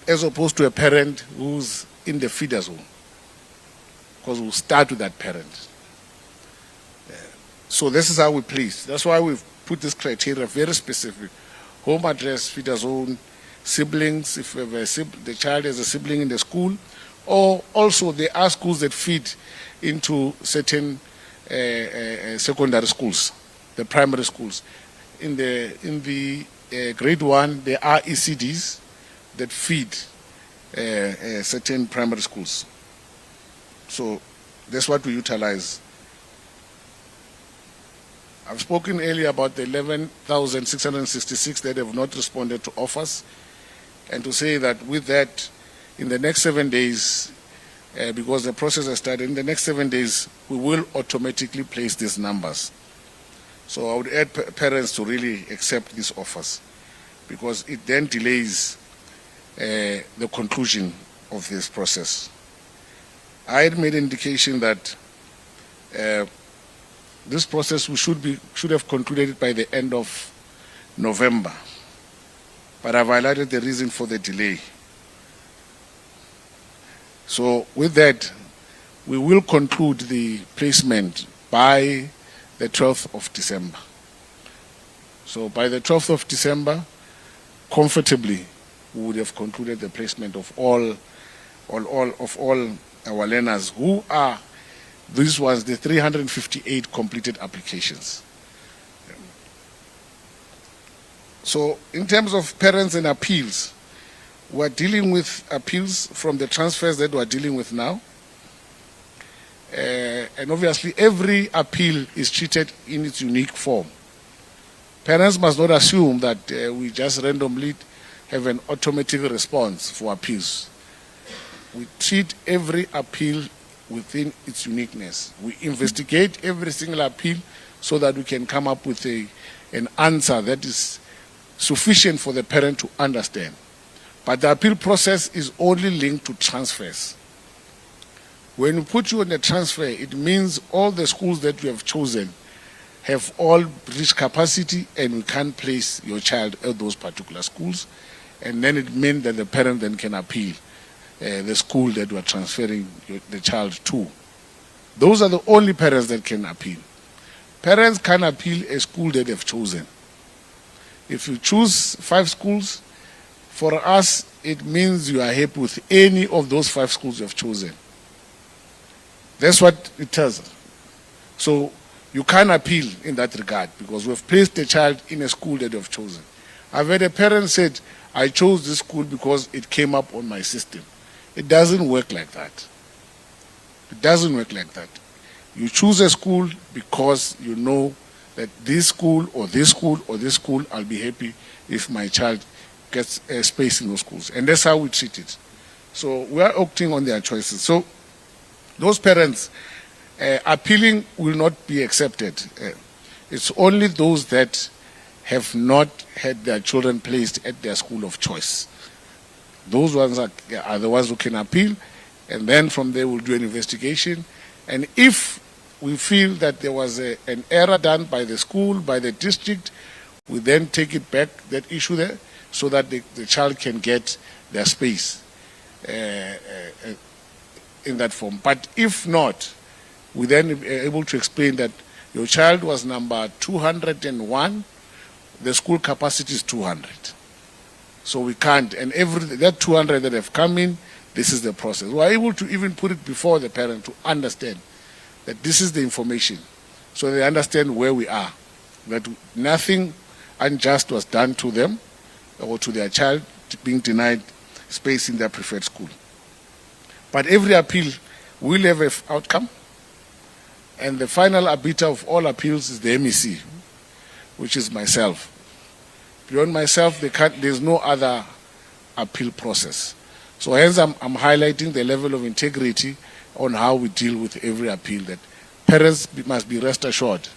as opposed to a parent who's in the feeder zone, because we'll start with that parent. So this is how we place. That's why we've put this criteria very specific. Home address, feeder zone, siblings, if the child has a sibling in the school, or also there are schools that feed into certain secondary schools, the primary schools. In the grade 1, there are ECDs that feed certain primary schools. So that's what we utilize. I've spoken earlier about the 11,666 that have not responded to offers, and to say that with that, in the next 7 days, because the process has started, in the next 7 days, we will automatically place these numbers. So I would urge parents to really accept these offers, because it then delays the conclusion of this process. I had made indication that this process we should have concluded by the end of November, but I've highlighted the reason for the delay. So with that, we will conclude the placement by the 12th of December. So by the 12th of December, comfortably, we would have concluded the placement of all our learners who are, this was the 358 completed applications. So in terms of parents and appeals, we're dealing with appeals from the transfers that we're dealing with now. And obviously every appeal is treated in its unique form. Parents must not assume that we just randomly have an automatic response for appeals. We treat every appeal within its uniqueness. We investigate every single appeal so that we can come up with an answer that is sufficient for the parent to understand. But the appeal process is only linked to transfers. When we put you on a transfer, it means all the schools that you have chosen have all reached capacity and we can't place your child at those particular schools. And then it means that the parent then can appeal the school that we are transferring the child to. Those are the only parents that can appeal. Parents can appeal a school that they've chosen. If you choose 5 schools, for us, it means you are happy with any of those 5 schools you have chosen. That's what it tells us. So you can appeal in that regard because we've placed the child in a school that you have chosen. I've had a parent said, I chose this school because it came up on my system. It doesn't work like that. It doesn't work like that. You choose a school because you know that this school or this school or this school, I'll be happy if my child gets a space in those schools. And that's how we treat it. So we are acting on their choices. So those parents appealing will not be accepted. It's only those that have not had their children placed at their school of choice. Those ones are the ones who can appeal, and then from there we'll do an investigation. And if we feel that there was an error done by the school, by the district, we then take it back, that issue there, so that the child can get their space in that form. But if not, we then be able to explain that your child was number 201, the school capacity is 200. So we can't, and that 200 that have come in, this is the process. We're able to even put it before the parent to understand that this is the information, so they understand where we are, that nothing unjust was done to them or to their child being denied space in their preferred school. But every appeal will have an outcome, and the final arbiter of all appeals is the MEC, which is myself. Beyond myself, there's no other appeal process. So hence I'm highlighting the level of integrity on how we deal with every appeal, that parents must be rest assured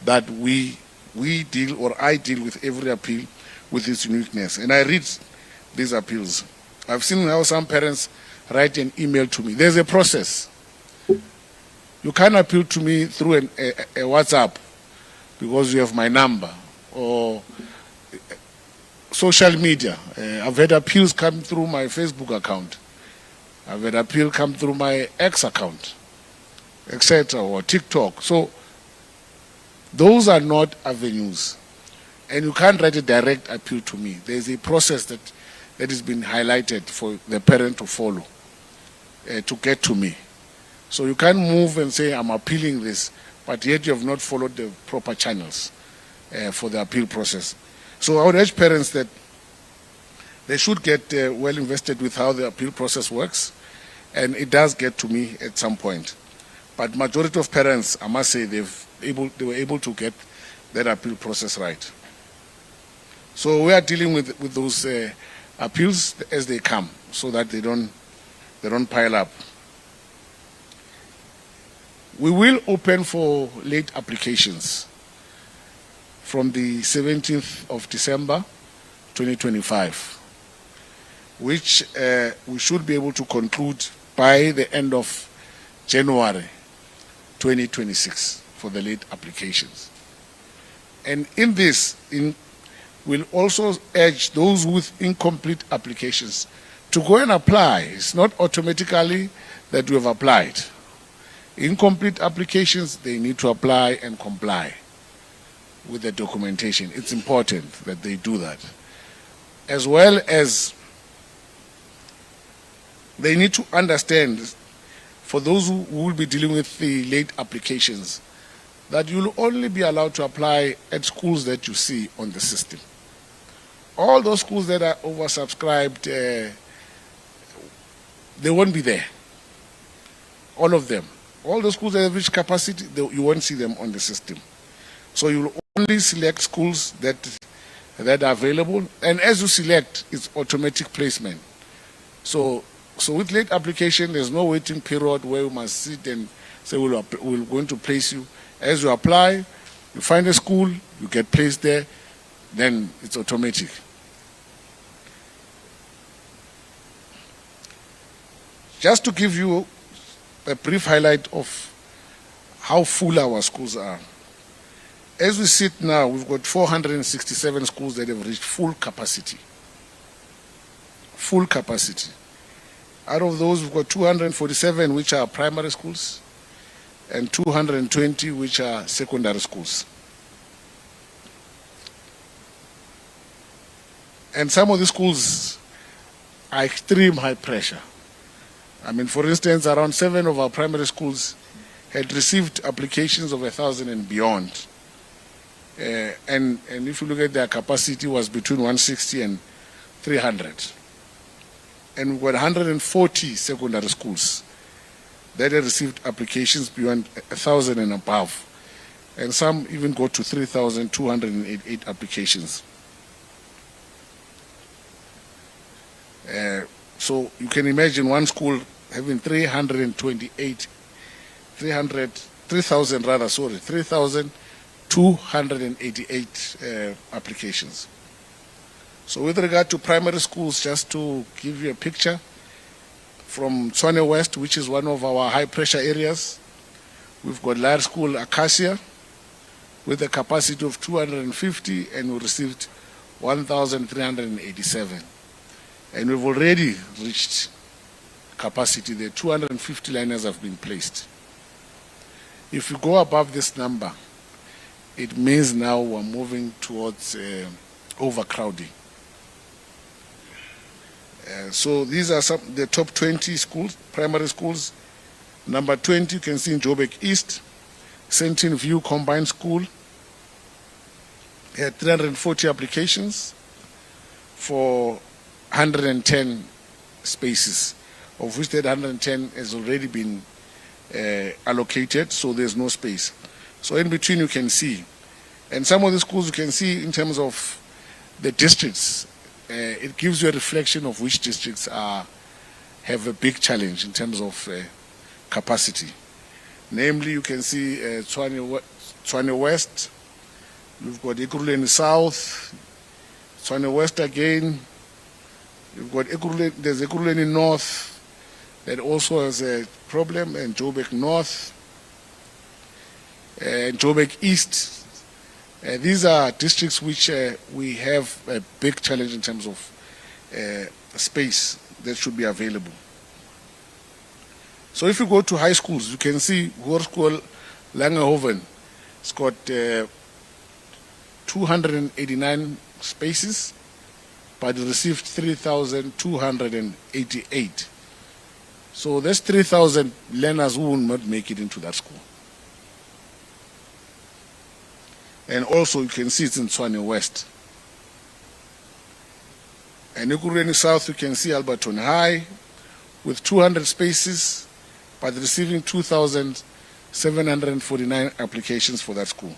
that we deal, or I deal with every appeal with its uniqueness. And I read these appeals. I've seen how some parents write an email to me. There's a process. You can't appeal to me through a WhatsApp because you have my number. social media. I've had appeals come through my Facebook account. I've had appeal come through my X account, etc., or TikTok. So those are not avenues. And you can't write a direct appeal to me. There's a process that has been highlighted for the parent to follow to get to me. So you can't move and say, I'm appealing this, but yet you have not followed the proper channels for the appeal process. So I would urge parents that they should get well invested with how the appeal process works, and it does get to me at some point. But majority of parents, I must say, they were able to get that appeal process right. So we are dealing with those appeals as they come, so that they don't pile up. We will open for late applications from the 17th of December 2025, which we should be able to conclude by the end of January 2026 for the late applications. And in this, we'll also urge those with incomplete applications to go and apply. It's not automatically that you have applied. Incomplete applications, they need to apply and comply with the documentation. It's important that they do that. As well as they need to understand, for those who will be dealing with the late applications, that you'll only be allowed to apply at schools that you see on the system. All those schools that are oversubscribed, they won't be there. All of them. All the schools that have reached capacity, you won't see them on the system. So you'll only select schools that are available, and as you select, it's automatic placement. So with late application, there's no waiting period where you must sit and say, we're going to place you. As you apply, you find a school, you get placed there, then it's automatic. Just to give you a brief highlight of how full our schools are. As we sit now, we've got 467 schools that have reached full capacity. Full capacity. Out of those, we've got 247 which are primary schools and 220 which are secondary schools. And some of the schools are extreme high pressure. I mean, for instance, around 7 of our primary schools had received applications of 1,000 and beyond. And if you look at their capacity, was between 160 and 300. And we've got 140 secondary schools that had received applications beyond 1,000 and above. And some even go to 3,288 applications. So you can imagine one school having 3,288 applications. So with regard to primary schools, just to give you a picture, from Tshwane West, which is one of our high pressure areas, we've got large school Acacia with a capacity of 250, and we received 1,387. And we've already reached capacity there. 250 liners have been placed. If you go above this number, it means now we're moving towards overcrowding. So these are the top 20 schools, primary schools. Number 20, you can see in Joburg East, Sentin View Combined School. Had 340 applications for 110 spaces, of which that 110 has already been allocated, so there's no space. So in between you can see. And some of the schools you can see in terms of the districts, it gives you a reflection of which districts have a big challenge in terms of capacity. Namely, you can see Tshwane West, you've got Ekurhuleni South, Tshwane West again, you've got there's Ekurhuleni North that also has a problem, and Joburg North, and Joburg East, These are districts which we have a big challenge in terms of space that should be available. So if you go to high schools, you can see Hoërskool Langehoven, it's got 289 spaces, but it received 3,288. So there's 3,000 learners who will not make it into that school. And also you can see it's in Tshwane West. And Ekurhuleni South, you can see Alberton High with 200 spaces, but receiving 2,749 applications for that school.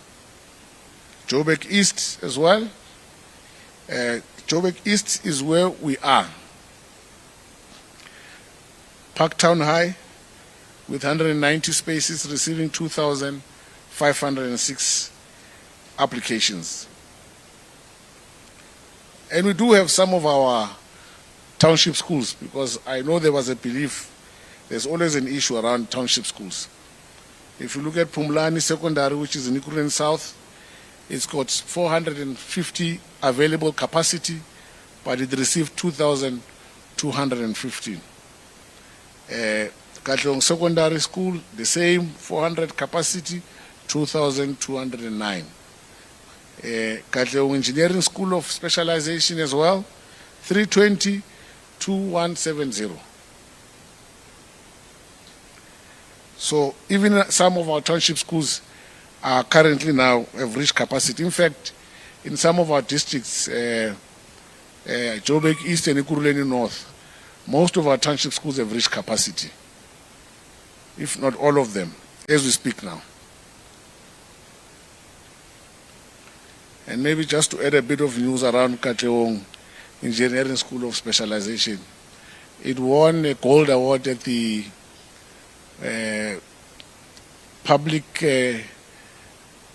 Joburg East as well. Joburg East is where we are. Parktown High with 190 spaces, receiving 2,506 applications. And we do have some of our township schools, because I know there was a belief there's always an issue around township schools. If you look at Pumlani Secondary, which is in Ekurhuleni South, it's got 450 available capacity, but it received 2,215. Gauteng Secondary School, the same, 400 capacity, 2,209. Gauteng Engineering School of Specialization as well, 320, 2170. So even some of our township schools are currently now have reached capacity. In fact, in some of our districts, Joburg East and Ekurhuleni North, most of our township schools have reached capacity, if not all of them, as we speak now. And maybe just to add a bit of news around Gauteng Engineering School of Specialization, it won a gold award at the public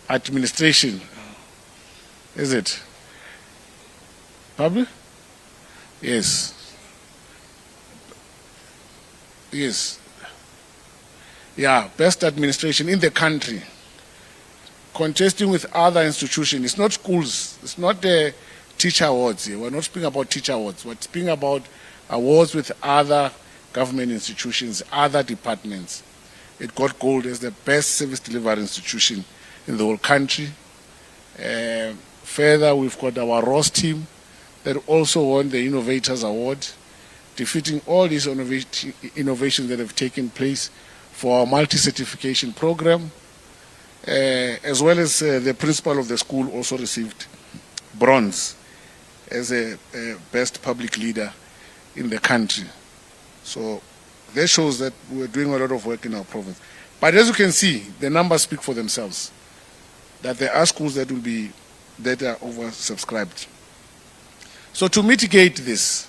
administration. Is it? Public? Yes. Yes. Yeah, best administration in the country. Contesting with other institutions. It's not schools. It's not the teacher awards here. We're not speaking about teacher awards. We're speaking about awards with other government institutions, other departments. It got gold as the best service delivery institution in the whole country. Further, we've got our Ross team that also won the Innovators Award, defeating all these innovations that have taken place for our multi-certification program, as well as the principal of the school also received bronze as a best public leader in the country. So that shows that we're doing a lot of work in our province. But as you can see, the numbers speak for themselves, that there are schools that are oversubscribed. So to mitigate this,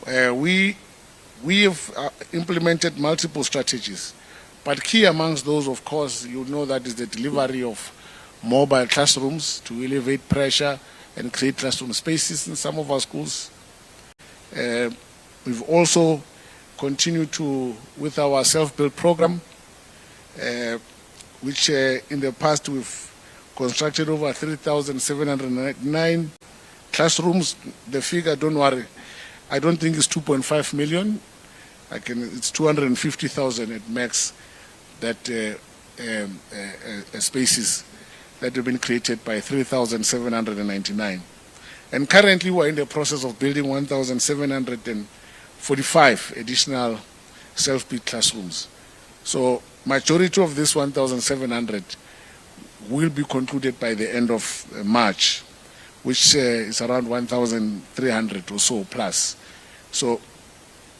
we have implemented multiple strategies. But key amongst those, of course, you know, that is the delivery of mobile classrooms to elevate pressure and create classroom spaces in some of our schools. We've also continued with our self-built program, which in the past we've constructed over 3,709 classrooms. The figure, don't worry, I don't think it's 2.5 million. It's 250,000 at max that spaces that have been created by 3,799. And currently we're in the process of building 1,745 additional self-built classrooms. So majority of this 1,700 will be concluded by the end of March, which is around 1,300 or so plus. So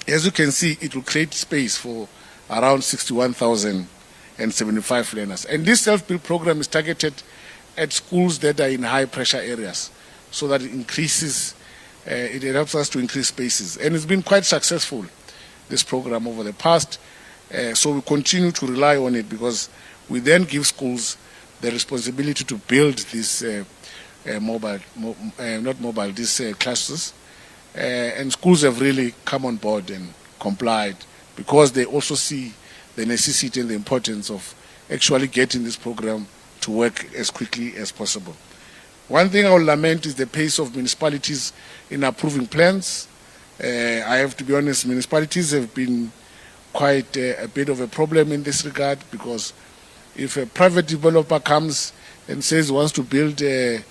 as you can see, it will create space for around 61,075 learners. And this self-built program is targeted at schools that are in high pressure areas, so that it increases, it helps us to increase spaces. And it's been quite successful, this program, over the past. So we continue to rely on it, because we then give schools the responsibility to build these these classes. And schools have really come on board and complied, because they also see the necessity and the importance of actually getting this program to work as quickly as possible. One thing I will lament is the pace of municipalities in approving plans. I have to be honest, municipalities have been quite a bit of a problem in this regard, because if a private developer comes and says he wants to build an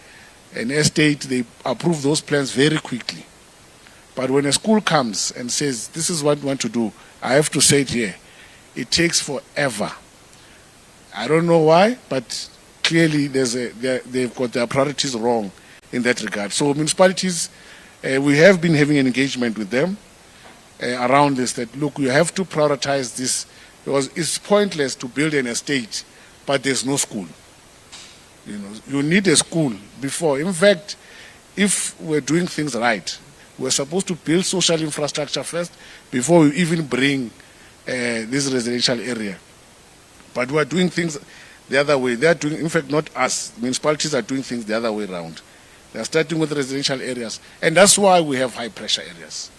estate, they approve those plans very quickly. But when a school comes and says, this is what we want to do, I have to say it here, it takes forever. I don't know why, but clearly they've got their priorities wrong in that regard. So municipalities, we have been having an engagement with them around this, that look, you have to prioritize this, because it's pointless to build an estate but there's no school. You need a school before. In fact, if we're doing things right, we're supposed to build social infrastructure first before we even bring this residential area. But we're doing things the other way. They're doing, in fact, not us. Municipalities are doing things the other way around. They're starting with residential areas. And that's why we have high pressure areas.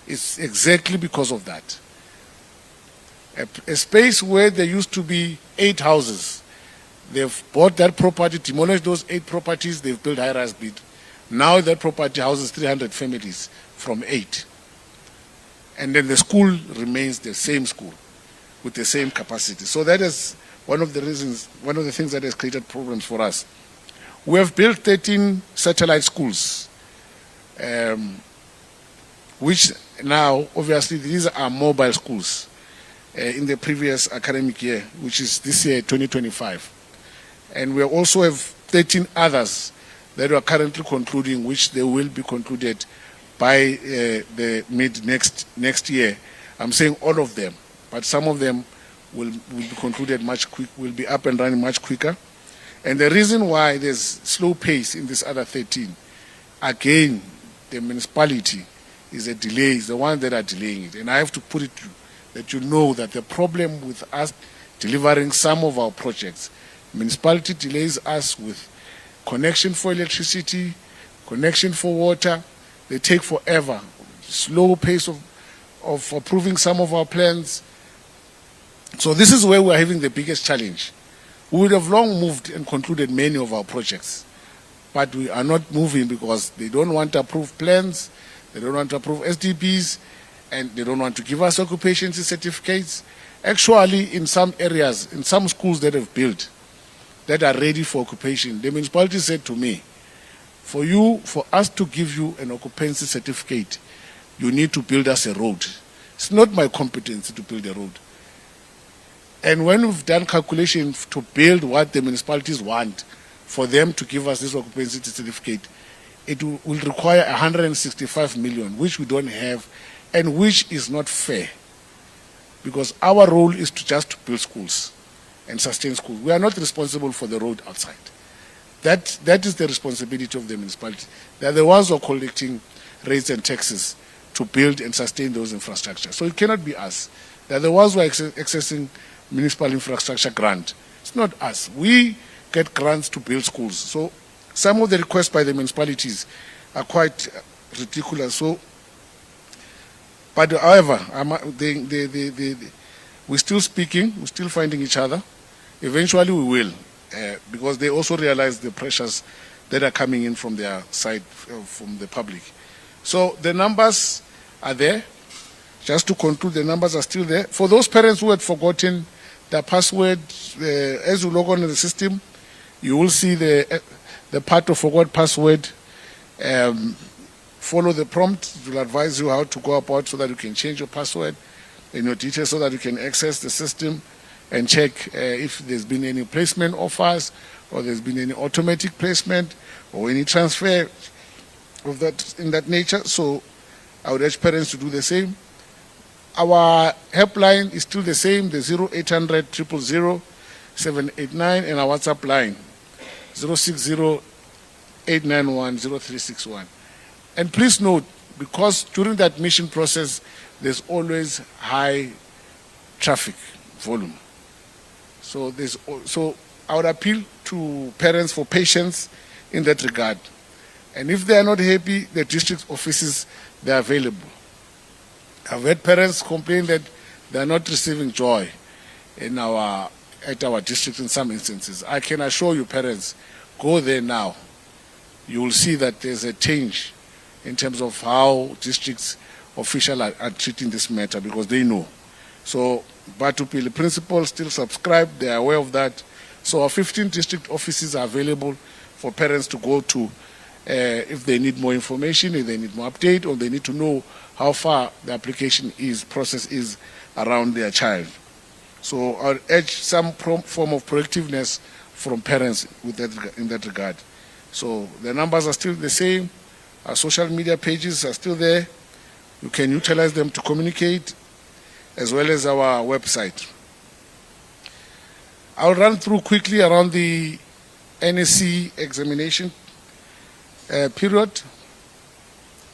It's exactly because of that. A space where there used to be 8 houses, they've bought that property, demolished those 8 properties, they've built high-rise build. Now that property houses 300 families from 8. And then the school remains the same school with the same capacity. So that is one of the reasons, one of the things that has created problems for us. We have built 13 satellite schools, which now, obviously, these are mobile schools in the previous academic year, which is this year, 2025. And we also have 13 others that are currently concluding, which they will be concluded by the next year. I'm saying all of them, but some of them will be concluded will be up and running much quicker. And the reason why there's slow pace in this other 13, again, the municipality is a delay, is the one that are delaying it. And I have to put it to that you know that the problem with us delivering some of our projects, municipality delays us with connection for electricity, connection for water. They take forever. Slow pace of approving some of our plans. So this is where we're having the biggest challenge. We would have long moved and concluded many of our projects, but we are not moving because they don't want to approve plans, they don't want to approve SDPs, and they don't want to give us occupancy certificates. Actually, in some areas, in some schools that have built, that are ready for occupation, the municipality said to me, for us to give you an occupancy certificate, you need to build us a road. It's not my competence to build a road. And when we've done calculations to build what the municipalities want for them to give us this occupancy certificate, it will require 165 million, which we don't have, and which is not fair. Because our role is to just build schools and sustain schools. We are not responsible for the road outside. That is the responsibility of the municipality. They are the ones who are collecting rates and taxes to build and sustain those infrastructure. So it cannot be us. They are the ones who are accessing municipal infrastructure grant. It's not us. We get grants to build schools. So some of the requests by the municipalities are quite ridiculous. So, but however, we're still speaking, we're still finding each other. Eventually we will, because they also realize the pressures that are coming in from their side, from the public. So the numbers are there. Just to conclude, the numbers are still there. For those parents who had forgotten their password, as you log on in the system, you will see the part of forgot password. Follow the prompt. It will advise you how to go about so that you can change your password and your details so that you can access the system and check if there's been any placement offers or there's been any automatic placement or any transfer of that in that nature. So I would urge parents to do the same. Our helpline is still the same, the 0800 000 789, and our WhatsApp line 060 891 0361. And please note, because during the admission process, there's always high traffic volume. So I would appeal to parents for patience in that regard. And if they are not happy, the district offices, they are available. I've had parents complain that they are not receiving joy in our at our district in some instances. I can assure you, parents, go there now. You will see that there's a change in terms of how districts officials are treating this matter, because they know. So, Batupili principals still subscribe, they are aware of that. So our 15 district offices are available for parents to go to if they need more information, if they need more update, or they need to know how far the application process is around their child. So I urge some form of proactiveness from parents in that regard. So the numbers are still the same. Our social media pages are still there. You can utilize them to communicate, as well as our website. I'll run through quickly around the NSC examination period.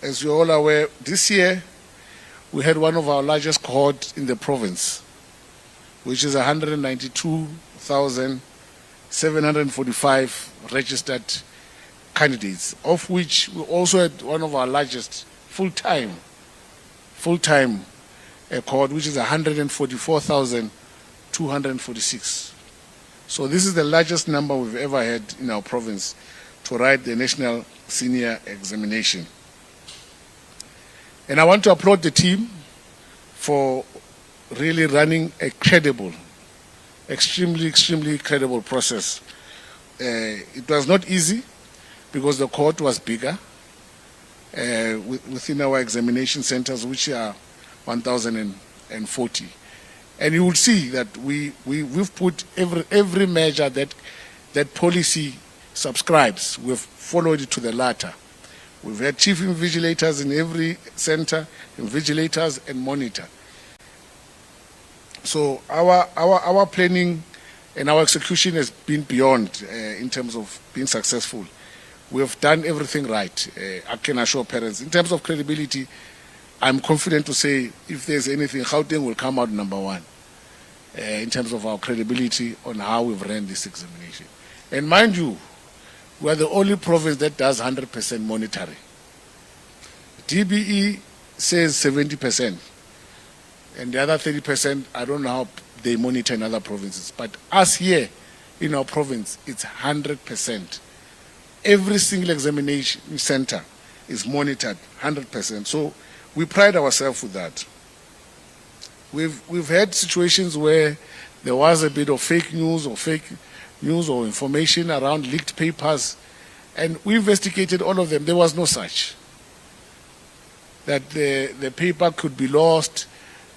As you're all aware, this year we had one of our largest cohorts in the province, which is 192,745 registered candidates, of which we also had one of our largest full-time cohort, which is 144,246. So this is the largest number we've ever had in our province to write the national senior examination. And I want to applaud the team for really running a credible, extremely credible process. It was not easy because the cohort was bigger within our examination centers, which are 1,040. And you will see that we've put every measure that policy subscribes. We've followed it to the latter. We've had chief invigilators in every center, invigilators and monitor. So our planning and our execution has been beyond in terms of being successful. We have done everything right. I can assure parents. In terms of credibility, I'm confident to say if there's anything, Gauteng will come out number one in terms of our credibility on how we've ran this examination. And mind you, we are the only province that does 100% monitoring. DBE says 70%, and the other 30%, I don't know how they monitor in other provinces. But us here in our province, it's 100%. Every single examination center is monitored 100%. So we pride ourselves with that. We've had situations where there was a bit of fake news or information around leaked papers, and we investigated all of them. There was no such. That the paper could be lost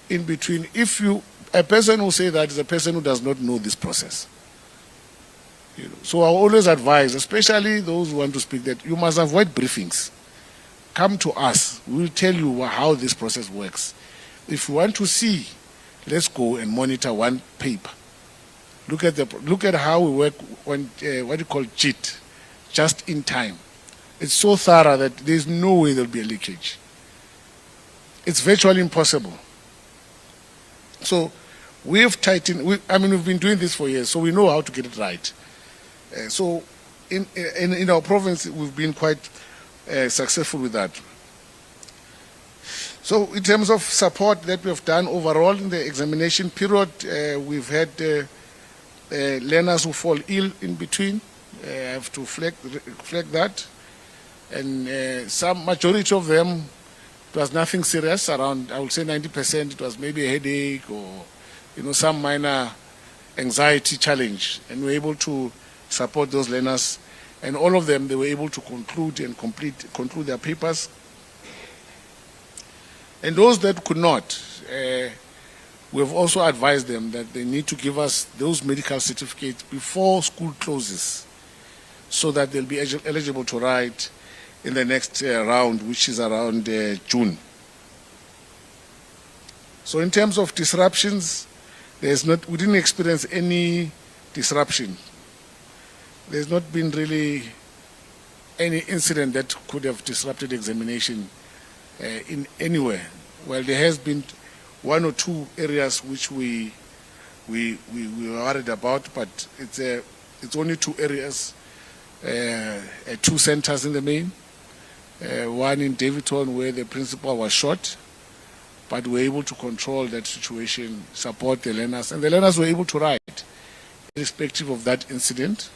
in between. A person who say that is a person who does not know this process. So I always advise, especially those who want to speak, that you must avoid briefings. Come to us. We'll tell you how this process works. If you want to see, let's go and monitor one paper. Look at how we work on what you call JIT, just in time. It's so thorough that there's no way there'll be a leakage. It's virtually impossible. So we've tightened. We've been doing this for years, so we know how to get it right. So in our province, we've been quite successful with that. So in terms of support that we have done overall in the examination period, we've had learners who fall ill in between. I have to flag that. And some majority of them, it was nothing serious. Around, I would say 90%, it was maybe a headache or some minor anxiety challenge. And we were able to support those learners. And all of them, they were able to conclude their papers. And those that could not, we have also advised them that they need to give us those medical certificates before school closes so that they'll be eligible to write in the next round, which is around June. So in terms of disruptions, we didn't experience any disruption. There's not been really any incident that could have disrupted examination in anywhere. Well, there has been one or two areas which we were worried about, but it's only two areas, two centers in the main. One in Davidton where the principal was shot, but we were able to control that situation, support the learners, and the learners were able to write. irrespective of that incident.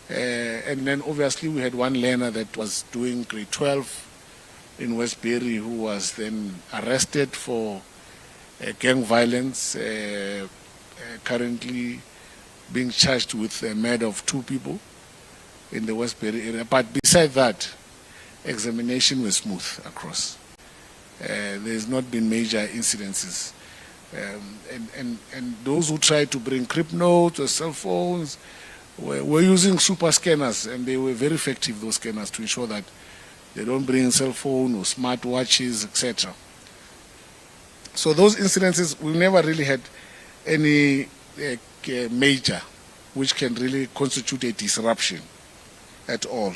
And then obviously we had one learner that was doing grade 12 in Westbury who was then arrested for gang violence, currently being charged with a murder of 2 people in the Westbury area. But besides that, examination was smooth across. There's not been major incidences. And those who tried to bring crypt notes or cell phones were using super scanners, and they were very effective, those scanners, to ensure that they don't bring cell phone or smart watches, etc. So those incidences, we never really had any major which can really constitute a disruption at all.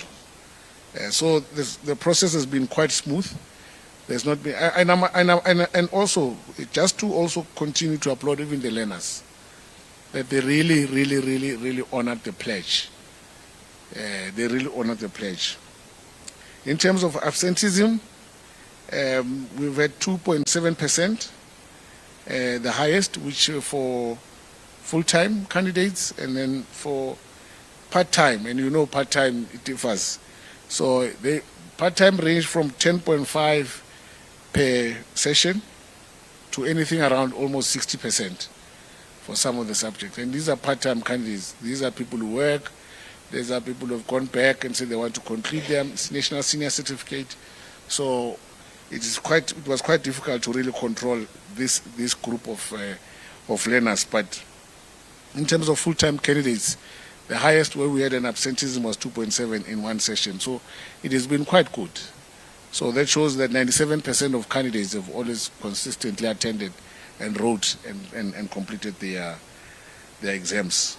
So the process has been quite smooth. There's not been, and also just to also continue to applaud even the learners, that they really honored the pledge. They really honored the pledge. In terms of absenteeism, we've had 2.7%, the highest, which for full-time candidates, and then for part-time, and you know part-time it differs. So the part-time range from 10.5 per session to anything around almost 60% for some of the subjects. And these are part-time candidates. These are people who work. These are people who have gone back and said they want to complete their National Senior Certificate. So it was quite difficult to really control this group of learners. But in terms of full-time candidates, the highest where we had an absenteeism was 2.7 in one session. So it has been quite good. So that shows that 97% of candidates have always consistently attended and wrote and completed their exams.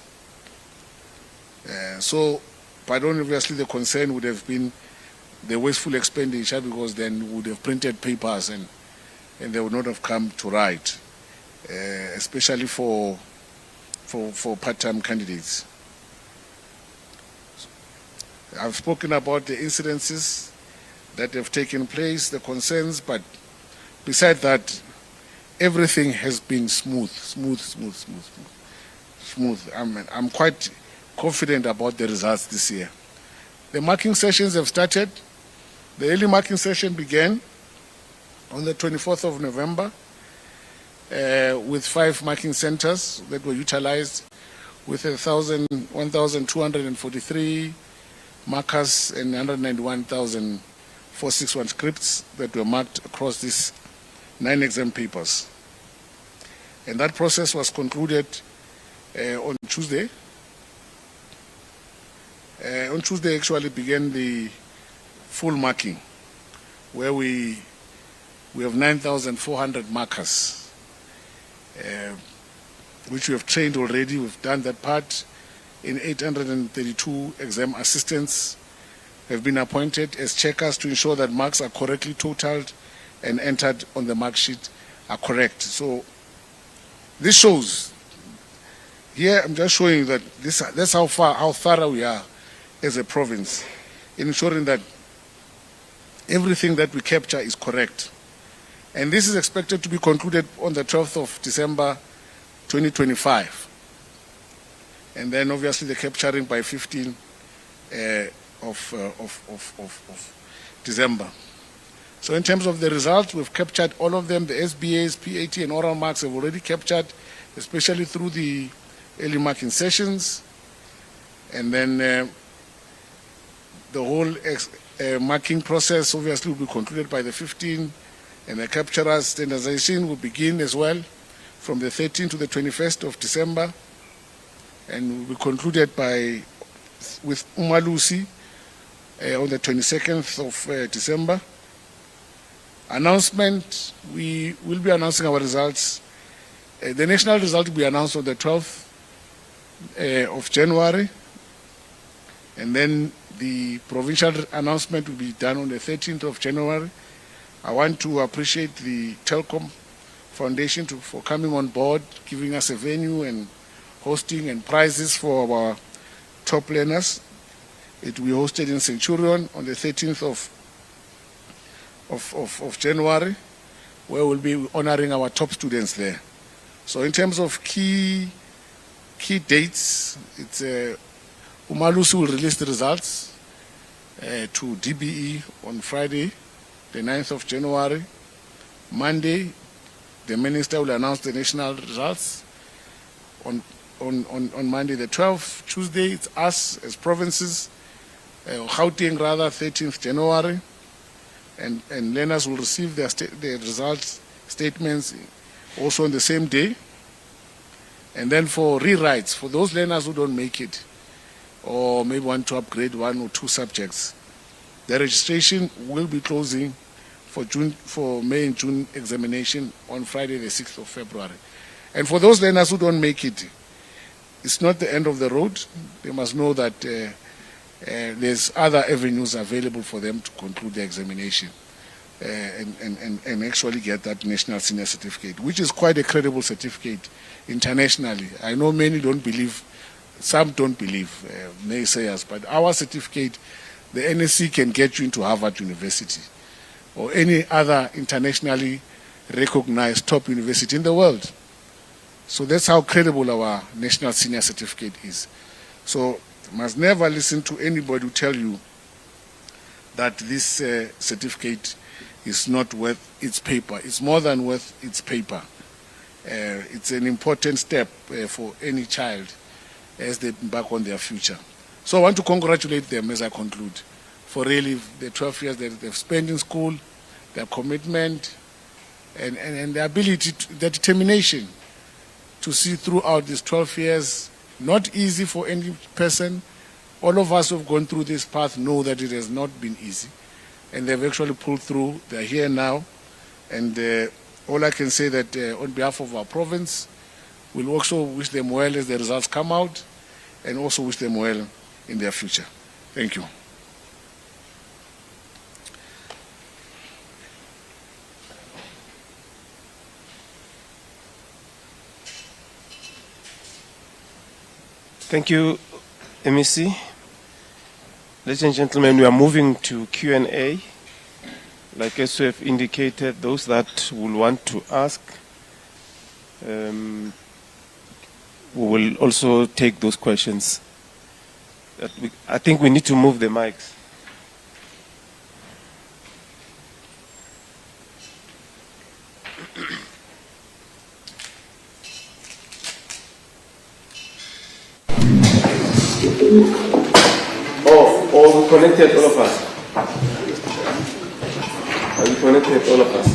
But obviously the concern would have been the wasteful expenditure, because then we would have printed papers and they would not have come to write, especially for part-time candidates. I've spoken about the incidences that have taken place, the concerns, but besides that, everything has been smooth. I'm quite confident about the results this year. The marking sessions have started. The early marking session began on the 24th of November with 5 marking centers that were utilized with 1,243 markers and 191,461 scripts that were marked across these 9 exam papers. And that process was concluded on Tuesday. On Tuesday actually began the full marking, where we have 9,400 markers, which we have trained already. We've done that part. In 832 exam assistants have been appointed as checkers to ensure that marks are correctly totaled and entered on the mark sheet are correct. So this shows, here I'm just showing that that's how thorough we are as a province in ensuring that everything that we capture is correct. And this is expected to be concluded on the 12th of December 2025. And then obviously the capturing by 15 of December. So in terms of the results, we've captured all of them. The SBAs, PAT and oral marks have already captured, especially through the early marking sessions. And then the whole marking process obviously will be concluded by the 15th, and the capturers standardization will begin as well from the 13th to the 21st of December, and will be concluded with Umalusi on the 22nd of December. Announcement, we will be announcing our results. The national result will be announced on the 12th of January, and then the provincial announcement will be done on the 13th of January. I want to appreciate the Telkom Foundation for coming on board, giving us a venue and hosting and prizes for our top learners. It will be hosted in Centurion on the 13th of January, where we'll be honoring our top students there. So in terms of key Key dates, it's Umalusi will release the results to DBE on Friday, the 9th of January. Monday, the minister will announce the national results on Monday the 12th. Tuesday, it's us as provinces, Gauteng rather, 13th January. And learners will receive their results statements also on the same day. And then for rewrites, for those learners who don't make it, or maybe want to upgrade 1 or 2 subjects, the registration will be closing for May and June examination on Friday the 6th of February. And for those learners who don't make it, it's not the end of the road. They must know that there's other avenues available for them to conclude the examination and actually get that national senior certificate, which is quite a credible certificate internationally. I know many don't believe, some don't believe, naysayers, but our certificate, the NSC can get you into Harvard University or any other internationally recognized top university in the world. So that's how credible our national senior certificate is. So you must never listen to anybody who tell you that this certificate is not worth its paper. It's more than worth its paper. It's an important step for any child as they embark on their future. So I want to congratulate them as I conclude for really the 12 years that they've spent in school, their commitment, and the ability, their determination to see throughout these 12 years. Not easy for any person. All of us who have gone through this path know that it has not been easy. And they've actually pulled through. They're here now. And all I can say that on behalf of our province, we'll also wish them well as the results come out, and also wish them well in their future. Thank you. Thank you, MEC. Ladies and gentlemen, we are moving to Q&A. Like as we have indicated, those that will want to ask, we will also take those questions. I think we need to move the mics. Oh, we connected, all of us. Are we connected, all of us?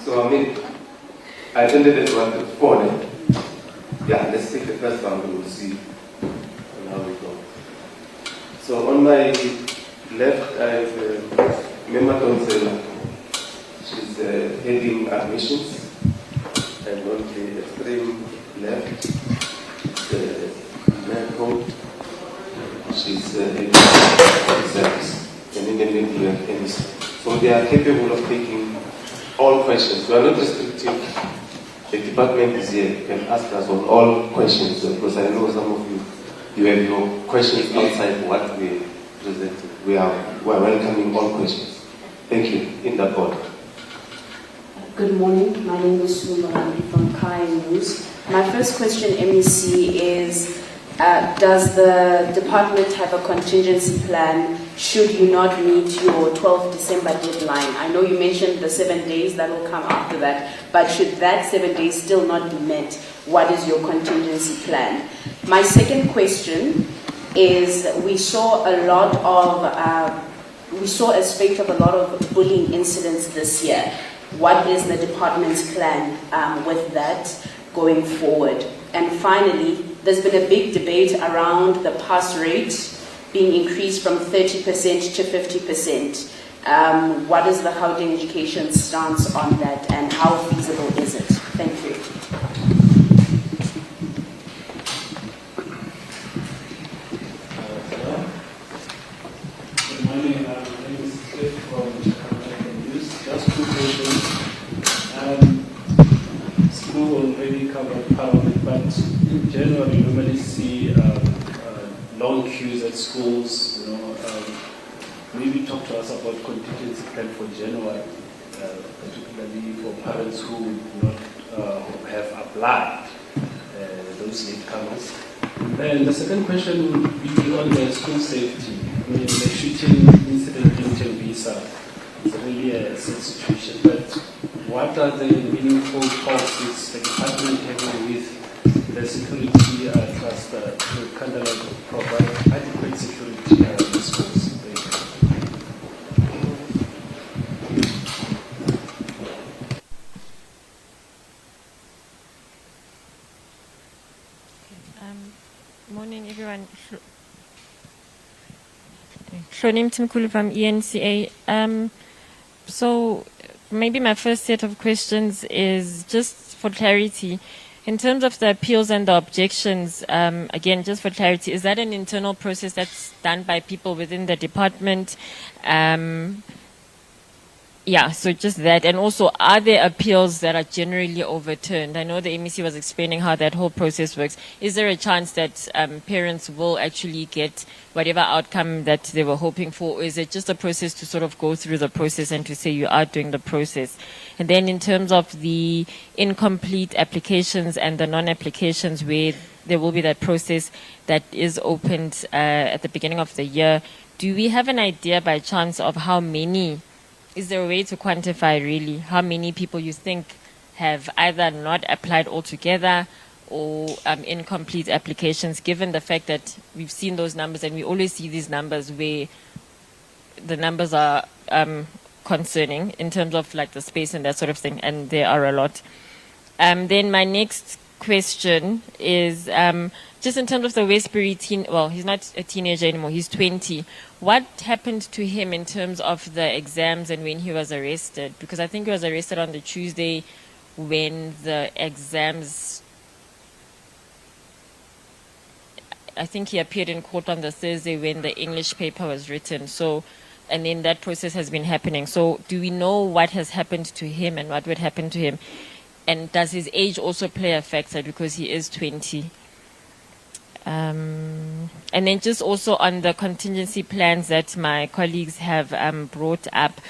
So, I attended this one to 4. Yeah, let's take the first one, we will see. how we go. So on my left, I have Matome. She's heading admissions. And on the extreme left, the Matome. She's heading exams. And in the middle, we have MEC. So they are capable of taking all questions. We are not restrictive. The department is here. You can ask us on all questions because I know some of you have your questions outside what we presented. We are welcoming all questions. Thank you. In that order. Good morning. My name is Sumbarandi from Kai News. My first question, MEC, is does the department have a contingency plan should you not meet your 12th December deadline? I know you mentioned the 7 days that will come after that, but should that 7 days still not be met, what is your contingency plan? My second question is we saw a spate of a lot of bullying incidents this year. What is the department's plan with that going forward? And finally, there's been a big debate around the pass rate being increased from 30% to 50%. What is the Gauteng education stance on that and how feasible is it? Thank you. Good morning. My name is Cliff from Gauteng News. Just two questions. School already covered part of it, but in general, you normally see long queues at schools. Maybe talk to us about contingency plan for January, particularly for parents who do not have applied, those latecomers. Then the second question would be on the school safety. I mean, the shooting incident in Tembisa is really a sad situation, but what are the meaningful talks is the department having with the security trust to kind of provide adequate security in the schools? Thank you. Morning, everyone. Shonim Timkulu from ENCA. So maybe my first set of questions is just for clarity. In terms of the appeals and the objections, again, just for clarity, is that an internal process that's done by people within the department? Yeah, so just that. And also, are there appeals that are generally overturned? I know the MEC was explaining how that whole process works. Is there a chance that parents will actually get whatever outcome that they were hoping for? Or is it just a process to sort of go through the process and to say you are doing the process? And then in terms of the incomplete applications and the non-applications where there will be that process that is opened at the beginning of the year, do we have an idea by chance of how many? Is there a way to quantify really how many people you think have either not applied altogether or incomplete applications, given the fact that we've seen those numbers and we always see these numbers where the numbers are concerning in terms of like the space and that sort of thing, and there are a lot. Then my next question is just in terms of the Westbury he's not a teenager anymore, he's 20. What happened to him in terms of the exams and when he was arrested? Because I think he was arrested on the Tuesday when the exams, I think he appeared in court on the Thursday when the English paper was written. So, and then that process has been happening. So do we know what has happened to him and what would happen to him? And does his age also play a factor because he is 20? And then just also on the contingency plans that my colleagues have brought up,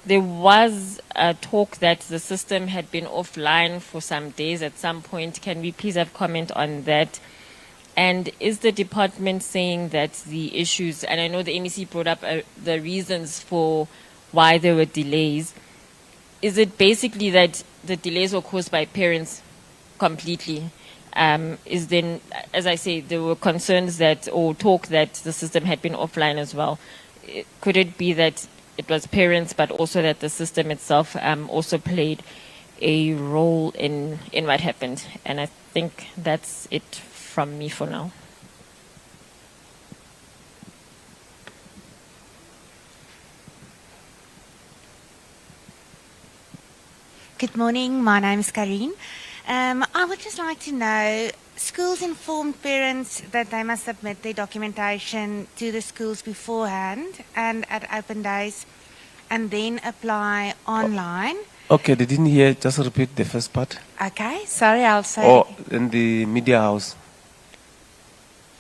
there was a talk that the system had been offline for some days at some point. Can we please have comment on that? And is the department saying that the issues, and I know the MEC brought up the reasons for why there were delays, is it basically that the delays were caused by parents completely? Is then, as I say, there were concerns that, or talk that the system had been offline as well. Could it be that it was parents, but also that the system itself also played a role in what happened? And I think that's it from me for now. Good morning. My name is Karine. I would just like to know, schools informed parents that they must submit their documentation to the schools beforehand and at open days and then apply online. Okay, they didn't hear. Just repeat the first part. Okay, sorry, I'll say Or in the media house.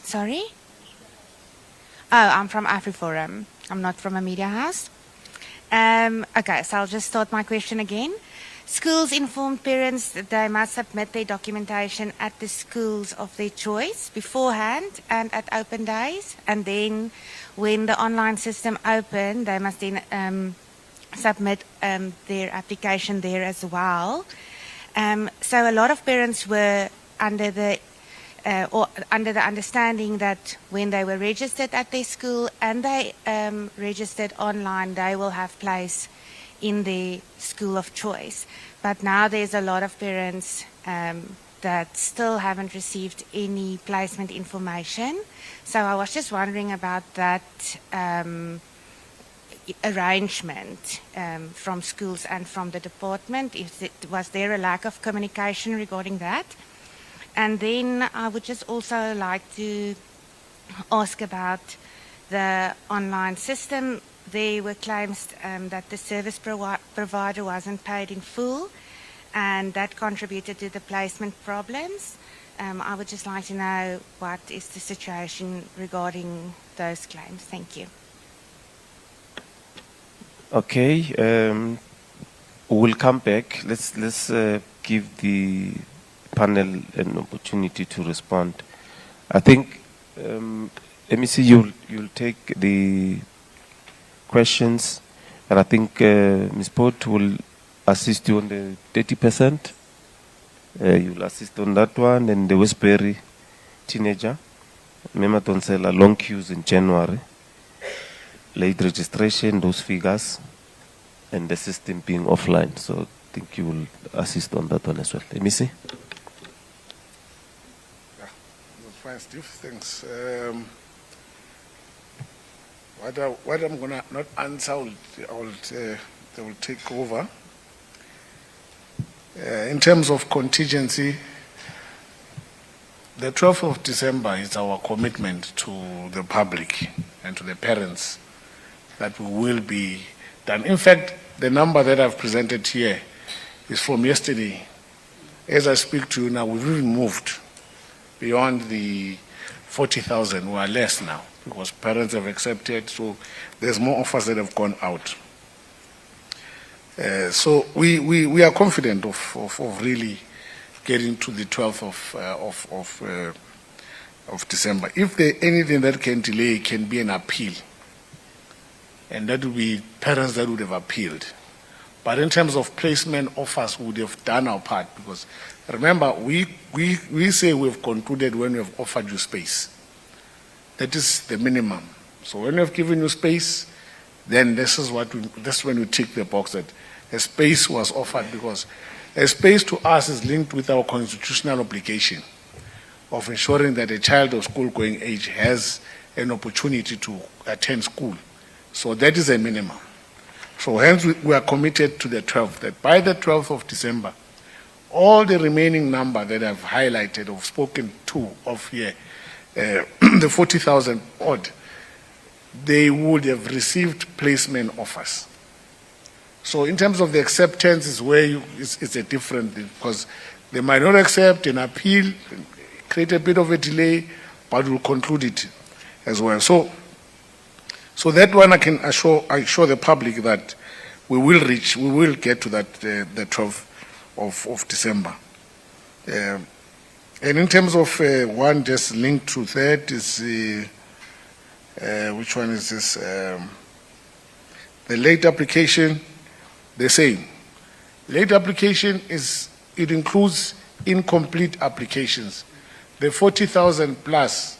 Sorry? Oh, I'm from AfriForum. I'm not from a media house. Okay, so I'll just start my question again. Schools informed parents that they must submit their documentation at the schools of their choice beforehand and at open days. And then when the online system opened, they must then submit their application there as well. So a lot of parents were under the understanding that when they were registered at their school and they registered online, they will have place in the school of choice. But now there's a lot of parents that still haven't received any placement information. So I was just wondering about that arrangement from schools and from the department. Was there a lack of communication regarding that? And then I would just also like to ask about the online system. There were claims that the service provider wasn't paid in full, and that contributed to the placement problems. I would just like to know what is the situation regarding those claims. Thank you. Okay, we'll come back. Let's give the panel an opportunity to respond. I think, MEC, you'll take the questions, and I think Ms. Port will assist you on the 30%. You'll assist on that one, and the Westbury teenager, Mema Tonsela, long queues in January, late registration, those figures, and the system being offline. So I think you will assist on that one as well. MEC? Fine, Steve. Thanks. What I'm going to not answer, they will take over. In terms of contingency, the 12th of December is our commitment to the public and to the parents that we will be done. In fact, the number that I've presented here is from yesterday. As I speak to you now, we've even moved beyond the 40,000. We are less now because parents have accepted, so there's more offers that have gone out. So we are confident of really getting to the 12th of December. If there anything that can delay, it can be an appeal, and that would be parents that would have appealed. But in terms of placement offers, we would have done our part, because remember, we say we've concluded when we have offered you space. That is the minimum. So when we have given you space, then this is when we tick the box that a space was offered, because a space to us is linked with our constitutional obligation of ensuring that a child of school-going age has an opportunity to attend school. So that is a minimum. So hence we are committed to the 12th, that by the 12th of December, all the remaining number that I've highlighted or spoken to of here, the 40,000 odd, they would have received placement offers. So in terms of the acceptance is where it's a different thing, because they might not accept an appeal, create a bit of a delay, but we'll conclude it as well. So that one I can assure the public that we will get to that the 12th of December. And in terms of one just linked to that is which one is this? The late application, the same. Late application it includes incomplete applications. The 40,000 plus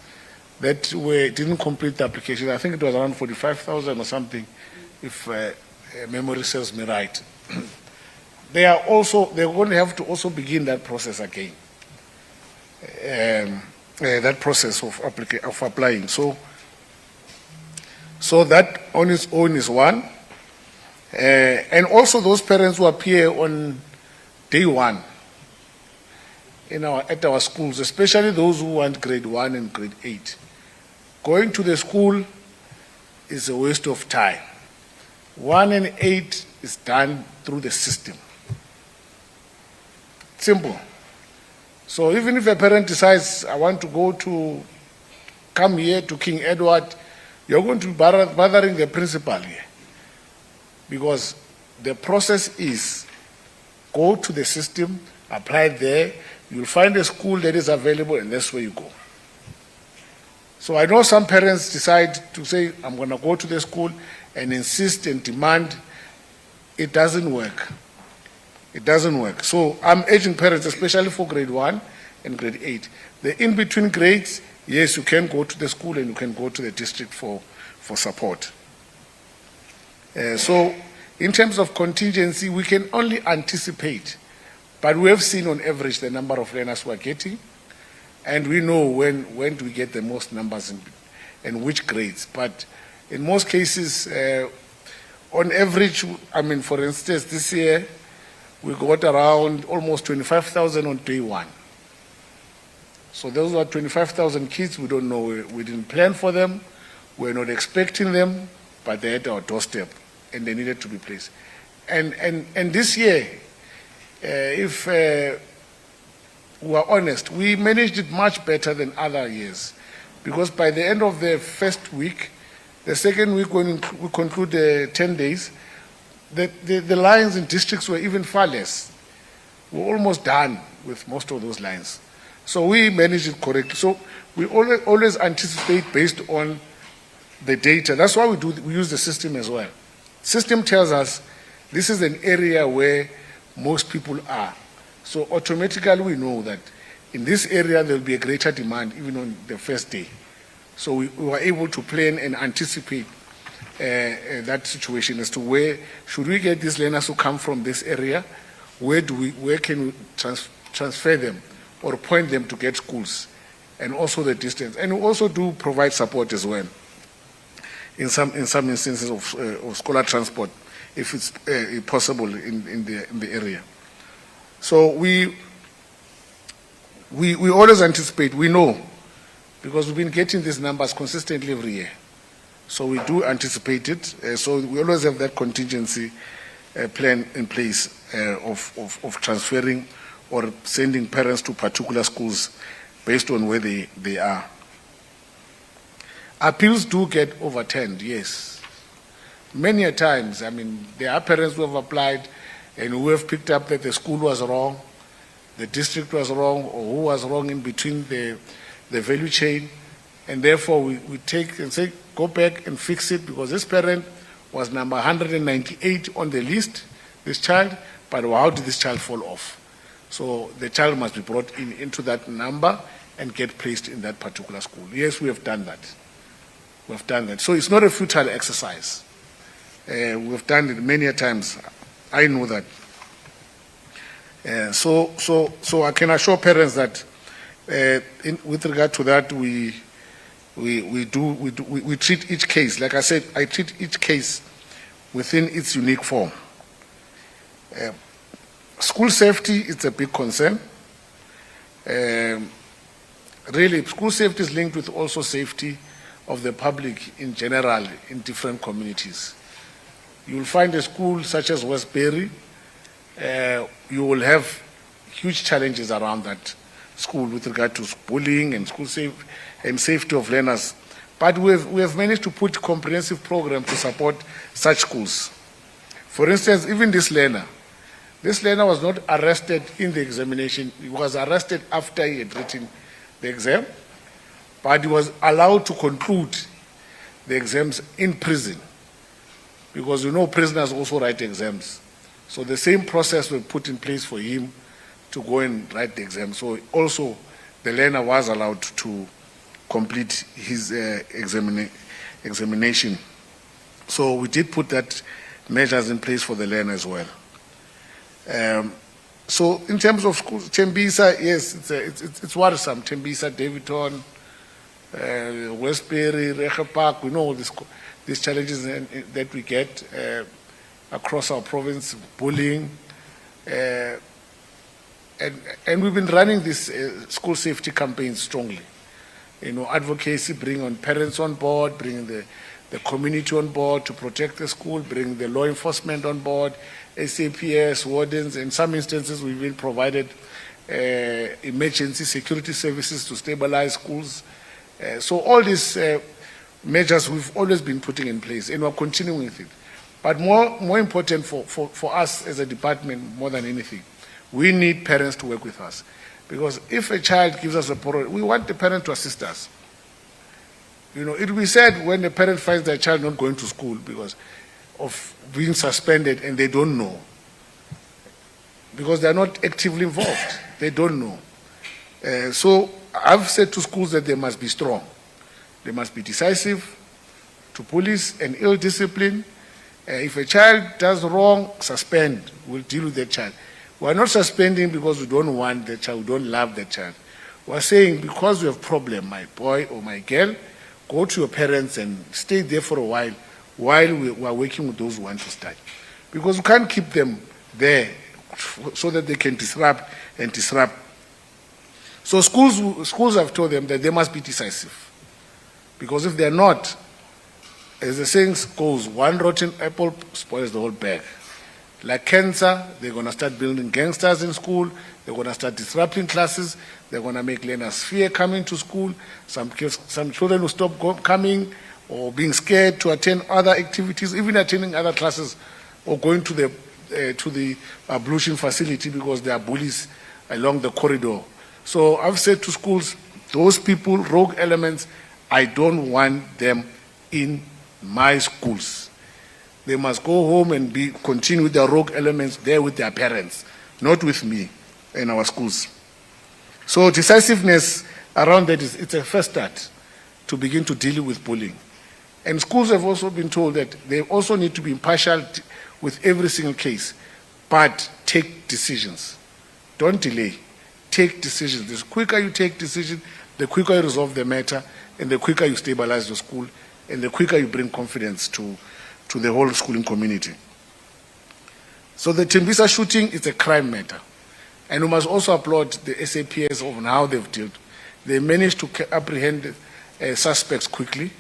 that didn't complete the application, I think it was around 45,000 or something, if memory serves me right. They're going to have to also begin that process again. That process of applying. So that on its own is one. And also those parents who appear on day one at our schools, especially those who want grade 1 and grade 8. Going to the school is a waste of time. 1 and 8 is done through the system. Simple. So even if a parent decides, I want to come here to King Edward, you're going to be bothering the principal here. Because the process is, go to the system, apply there, you'll find a school that is available, and that's where you go. So I know some parents decide to say, I'm going to go to the school and insist and demand. It doesn't work. It doesn't work. So I'm urging parents, especially for grade 1 and grade 8. The in-between grades, yes, you can go to the school and you can go to the district for support. So in terms of contingency, we can only anticipate, but we have seen on average the number of learners we are getting, and we know when do we get the most numbers and which grades. But in most cases, on average, I mean, for instance, this year, we got around almost 25,000 on day one. So those are 25,000 kids. We don't know. We didn't plan for them. We're not expecting them, but they're at our doorstep, and they needed to be placed. And this year, if we are honest, we managed it much better than other years, because by the end of the first week, the second week when we conclude the 10 days, the lines in districts were even far less. We're almost done with most of those lines. So we managed it correctly. So we always anticipate based on the data. That's why we use the system as well. System tells us this is an area where most people are. So automatically we know that in this area there will be a greater demand even on the first day. So we were able to plan and anticipate that situation as to where should we get these learners who come from this area, where can we transfer them or point them to get schools, and also the distance. And we also do provide support as well in some instances of scholar transport, if it's possible in the area. So we always anticipate, we know, because we've been getting these numbers consistently every year. So we do anticipate it. So we always have that contingency plan in place of transferring or sending parents to particular schools based on where they are. Appeals do get overturned, yes. Many a times, I mean, there are parents who have applied and who have picked up that the school was wrong, the district was wrong, or who was wrong in between the value chain, and therefore we take and say, go back and fix it, because this parent was number 198 on the list, this child, but how did this child fall off? So the child must be brought into that number and get placed in that particular school. Yes, we have done that. We have done that. So it's not a futile exercise. We've done it many a times. I know that. So I can assure parents that with regard to that, we treat each case. Like I said, I treat each case within its unique form. School safety is a big concern. Really, school safety is linked with also safety of the public in general in different communities. You will find a school such as Westbury, you will have huge challenges around that school with regard to bullying and school safety of learners. But we have managed to put comprehensive programs to support such schools. For instance, even this learner was not arrested in the examination. He was arrested after he had written the exam, but he was allowed to conclude the exams in prison, because you know prisoners also write exams. So the same process was put in place for him to go and write the exam. So also the learner was allowed to complete his examination. So we did put that measures in place for the learner as well. So in terms of schools, Tembisa, yes, it's worrisome. Tembisa, Davidton, Westbury, Recha Park, we know these challenges that we get across our province, bullying. and we've been running this school safety campaign strongly. Advocacy, bring on parents on board, bring the community on board to protect the school, bring the law enforcement on board, SAPS, wardens. In some instances, we've been provided emergency security services to stabilize schools. So all these measures we've always been putting in place, and we're continuing with it. But more important for us as a department, more than anything, we need parents to work with us. Because if a child gives us a problem, we want the parent to assist us. It will be said when the parent finds their child not going to school because of being suspended and they don't know. Because they're not actively involved. They don't know. So I've said to schools that they must be strong. They must be decisive to police and ill discipline. If a child does wrong, suspend. We'll deal with that child. We're not suspending because we don't want the child, we don't love the child. We're saying because you have a problem, my boy or my girl, go to your parents and stay there for a while we are working with those who want to study. Because we can't keep them there so that they can disrupt and disrupt. So schools have told them that they must be decisive. Because if they're not, as the saying goes, one rotten apple spoils the whole bag. Like cancer, they're going to start building gangsters in school. They're going to start disrupting classes. They're going to make learners fear coming to school. Some children will stop coming or being scared to attend other activities, even attending other classes or going to the ablution facility because there are bullies along the corridor. So I've said to schools, those people, rogue elements, I don't want them in my schools. They must go home and continue with their rogue elements there with their parents, not with me in our schools. So decisiveness around that it's a first start to begin to deal with bullying. And schools have also been told that they also need to be impartial with every single case, but take decisions. Don't delay. Take decisions. The quicker you take decisions, the quicker you resolve the matter, and the quicker you stabilize the school, and the quicker you bring confidence to the whole schooling community. So the Tembisa shooting is a crime matter. And we must also applaud the SAPS on how they've dealt. They managed to apprehend suspects quickly.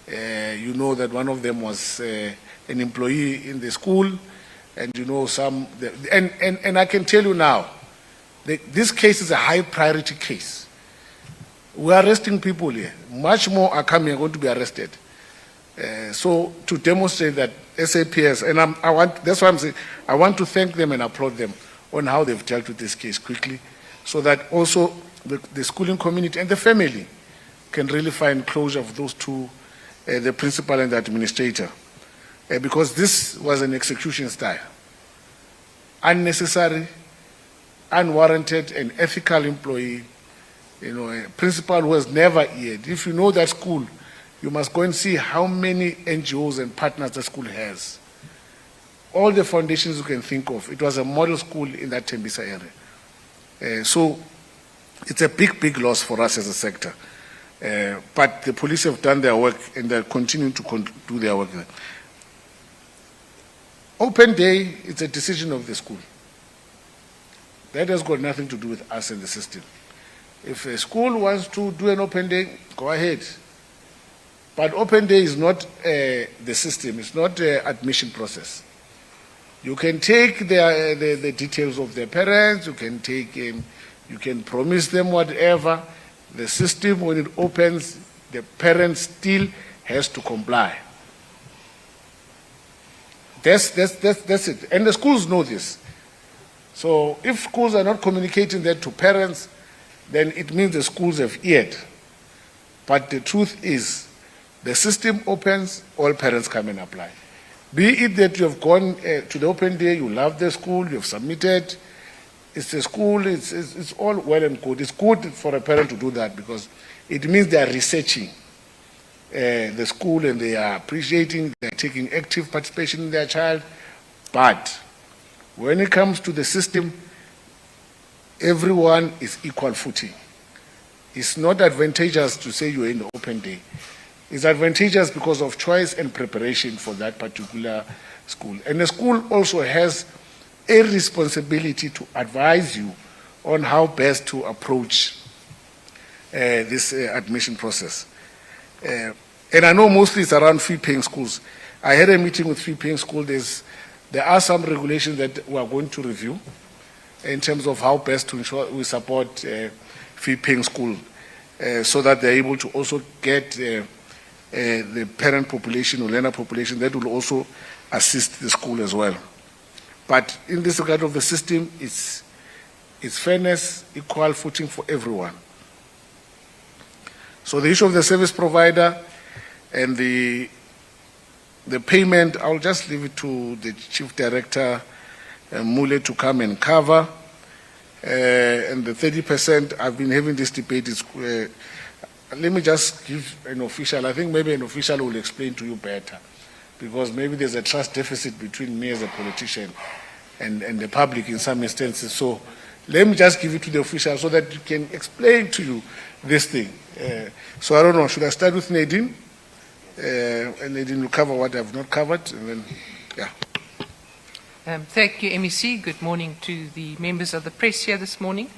You know that one of them was an employee in the school, and you know and I can tell you now, this case is a high priority case. We are arresting people here. Much more are going to be arrested. So to demonstrate that SAPS, and that's why I'm saying, I want to thank them and applaud them on how they've dealt with this case quickly, so that also the schooling community and the family can really find closure of those two, the principal and the administrator, because this was an execution style. Unnecessary, unwarranted, and ethical employee, a principal who has never heard. If you know that school, you must go and see how many NGOs and partners the school has. All the foundations you can think of. It was a model school in that Tembisa area. So it's a big, big loss for us as a sector. But the police have done their work and they're continuing to do their work. Open day, it's a decision of the school. That has got nothing to do with us and the system. If a school wants to do an open day, go ahead. But open day is not the system, it's not the admission process. You can take the details of their parents, you can promise them whatever. The system, when it opens, the parent still has to comply. That's it. And the schools know this. So if schools are not communicating that to parents, then it means the schools have eared. But the truth is, the system opens, all parents come and apply. Be it that you have gone to the open day, you love the school, you have submitted, it's the school, it's all well and good. It's good for a parent to do that because it means they are researching the school and they are appreciating, they are taking active participation in their child. But when it comes to the system, everyone is equal footing. It's not advantageous to say you're in the open day. It's advantageous because of choice and preparation for that particular school. And the school also has a responsibility to advise you on how best to approach this admission process. And I know mostly it's around fee-paying schools. I had a meeting with fee-paying schools. There are some regulations that we are going to review in terms of how best to ensure we support fee-paying school so that they're able to also get the parent population or learner population that will also assist the school as well. But in this regard of the system, it's fairness, equal footing for everyone. So the issue of the service provider and the payment, I'll just leave it to the Chief Director, Mule, to come and cover. And the 30%, I've been having this debate. Let me just give an official. I think maybe an official will explain to you better, because maybe there's a trust deficit between me as a politician and the public in some instances. So let me just give it to the official so that you can explain to you this thing. So I don't know, should I start with Nadine? And Nadine will cover what I've not covered, and then, yeah. Thank you, MEC. Good morning to the members of the press here this morning.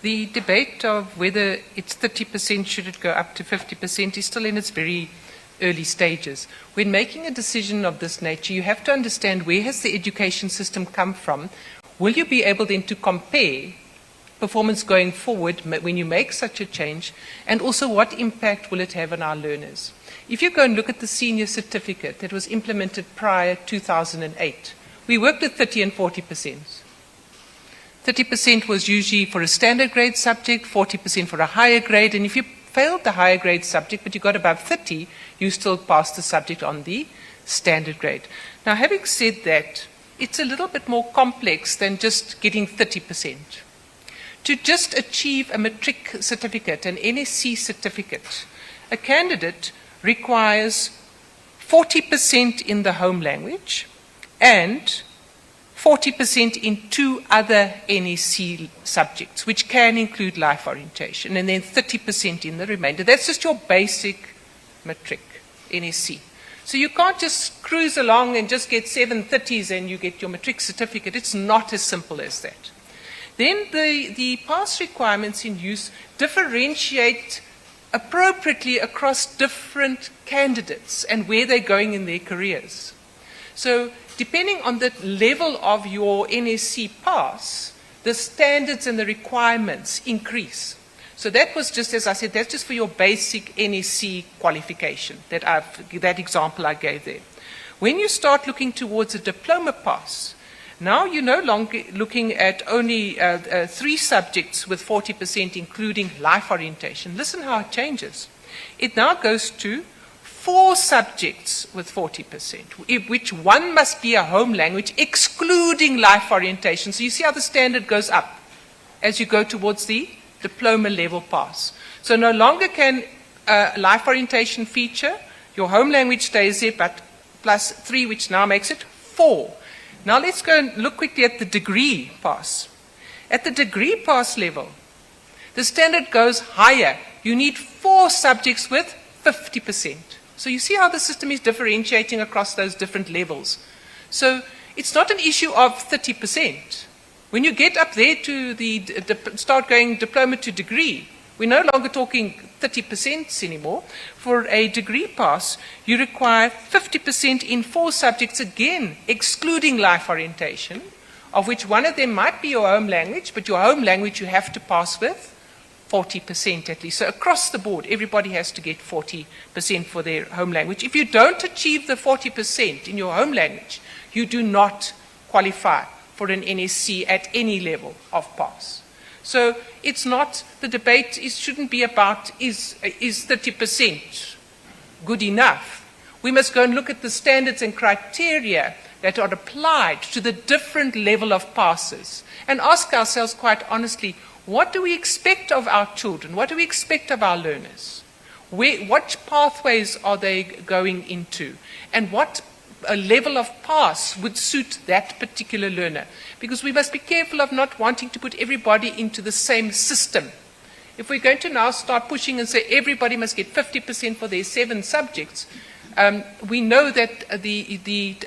The debate of whether it's 30%, should it go up to 50%, is still in its very early stages. When making a decision of this nature, you have to understand where has the education system come from. Will you be able then to compare performance going forward when you make such a change, and also what impact will it have on our learners? If you go and look at the senior certificate that was implemented prior to 2008, we worked at 30 and 40%. 30% was usually for a standard grade subject, 40% for a higher grade, and if you failed the higher grade subject but you got above 30, you still passed the subject on the standard grade. Now, having said that, it's a little bit more complex than just getting 30%. To just achieve a matric certificate, an NSC certificate, a candidate requires 40% in the home language and 40% in 2 other NSC subjects, which can include life orientation, and then 30% in the remainder. That's just your basic matric, NSC. So you can't just cruise along and just get 730s and you get your matric certificate. It's not as simple as that. Then the pass requirements in use differentiate appropriately across different candidates and where they're going in their careers. So depending on the level of your NSC pass, the standards and the requirements increase. So that was just, as I said, that's just for your basic NSC qualification, that example I gave there. When you start looking towards a diploma pass, now you're no longer looking at only 3 subjects with 40%, including life orientation. Listen how it changes. It now goes to 4 subjects with 40%, which one must be a home language, excluding life orientation. So you see how the standard goes up as you go towards the diploma level pass. So no longer can life orientation feature, your home language stays there, but plus 3, which now makes it 4. Now let's go and look quickly at the degree pass. At the degree pass level, the standard goes higher. You need 4 subjects with 50%. So you see how the system is differentiating across those different levels. So it's not an issue of 30%. When you get up there to start going diploma to degree, we're no longer talking 30% anymore. For a degree pass, you require 50% in 4 subjects, again, excluding life orientation, of which one of them might be your home language, but your home language you have to pass with 40% at least. So across the board, everybody has to get 40% for their home language. If you don't achieve the 40% in your home language, you do not qualify for an NSC at any level of pass. So it's not, the debate shouldn't be about is 30% good enough. We must go and look at the standards and criteria that are applied to the different level of passes and ask ourselves quite honestly, what do we expect of our children? What do we expect of our learners? What pathways are they going into? And what a level of pass would suit that particular learner? Because we must be careful of not wanting to put everybody into the same system. If we're going to now start pushing and say everybody must get 50% for their 7 subjects, we know that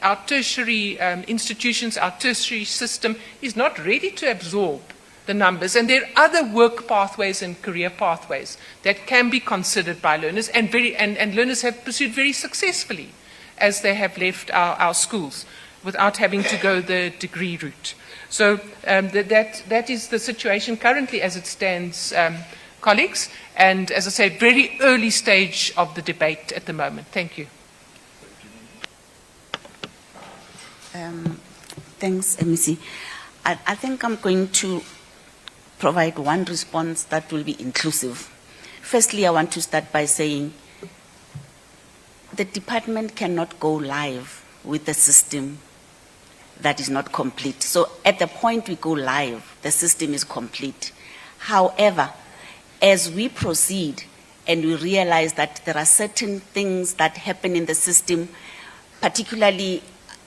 our tertiary institutions, our tertiary system is not ready to absorb the numbers. And there are other work pathways and career pathways that can be considered by learners, and learners have pursued very successfully as they have left our schools without having to go the degree route. So that is the situation currently as it stands, colleagues. And as I said, very early stage of the debate at the moment. Thank you. Thanks, MEC. I think I'm going to provide one response that will be inclusive. Firstly, I want to start by saying the department cannot go live with the system that is not complete. So at the point we go live, the system is complete. However, as we proceed and we realize that there are certain things that happen in the system, particularly,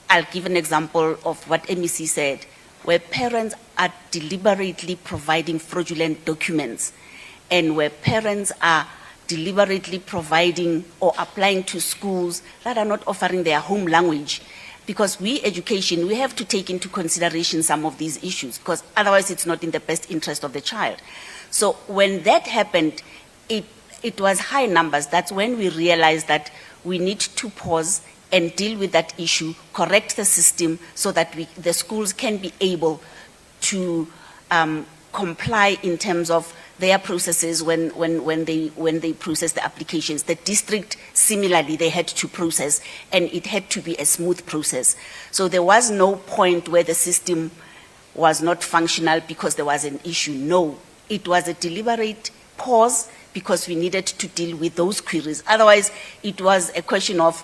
I'll give an example of what MEC said, where parents are deliberately providing fraudulent documents, and where parents are deliberately providing or applying to schools that are not offering their home language. Because we, education, we have to take into consideration some of these issues, because otherwise it's not in the best interest of the child. So when that happened, it was high numbers. That's when we realized that we need to pause and deal with that issue, correct the system so that the schools can be able to comply in terms of their processes when they process the applications. The district, similarly, they had to process, and it had to be a smooth process. So there was no point where the system was not functional because there was an issue. No, it was a deliberate pause because we needed to deal with those queries. Otherwise, it was a question of,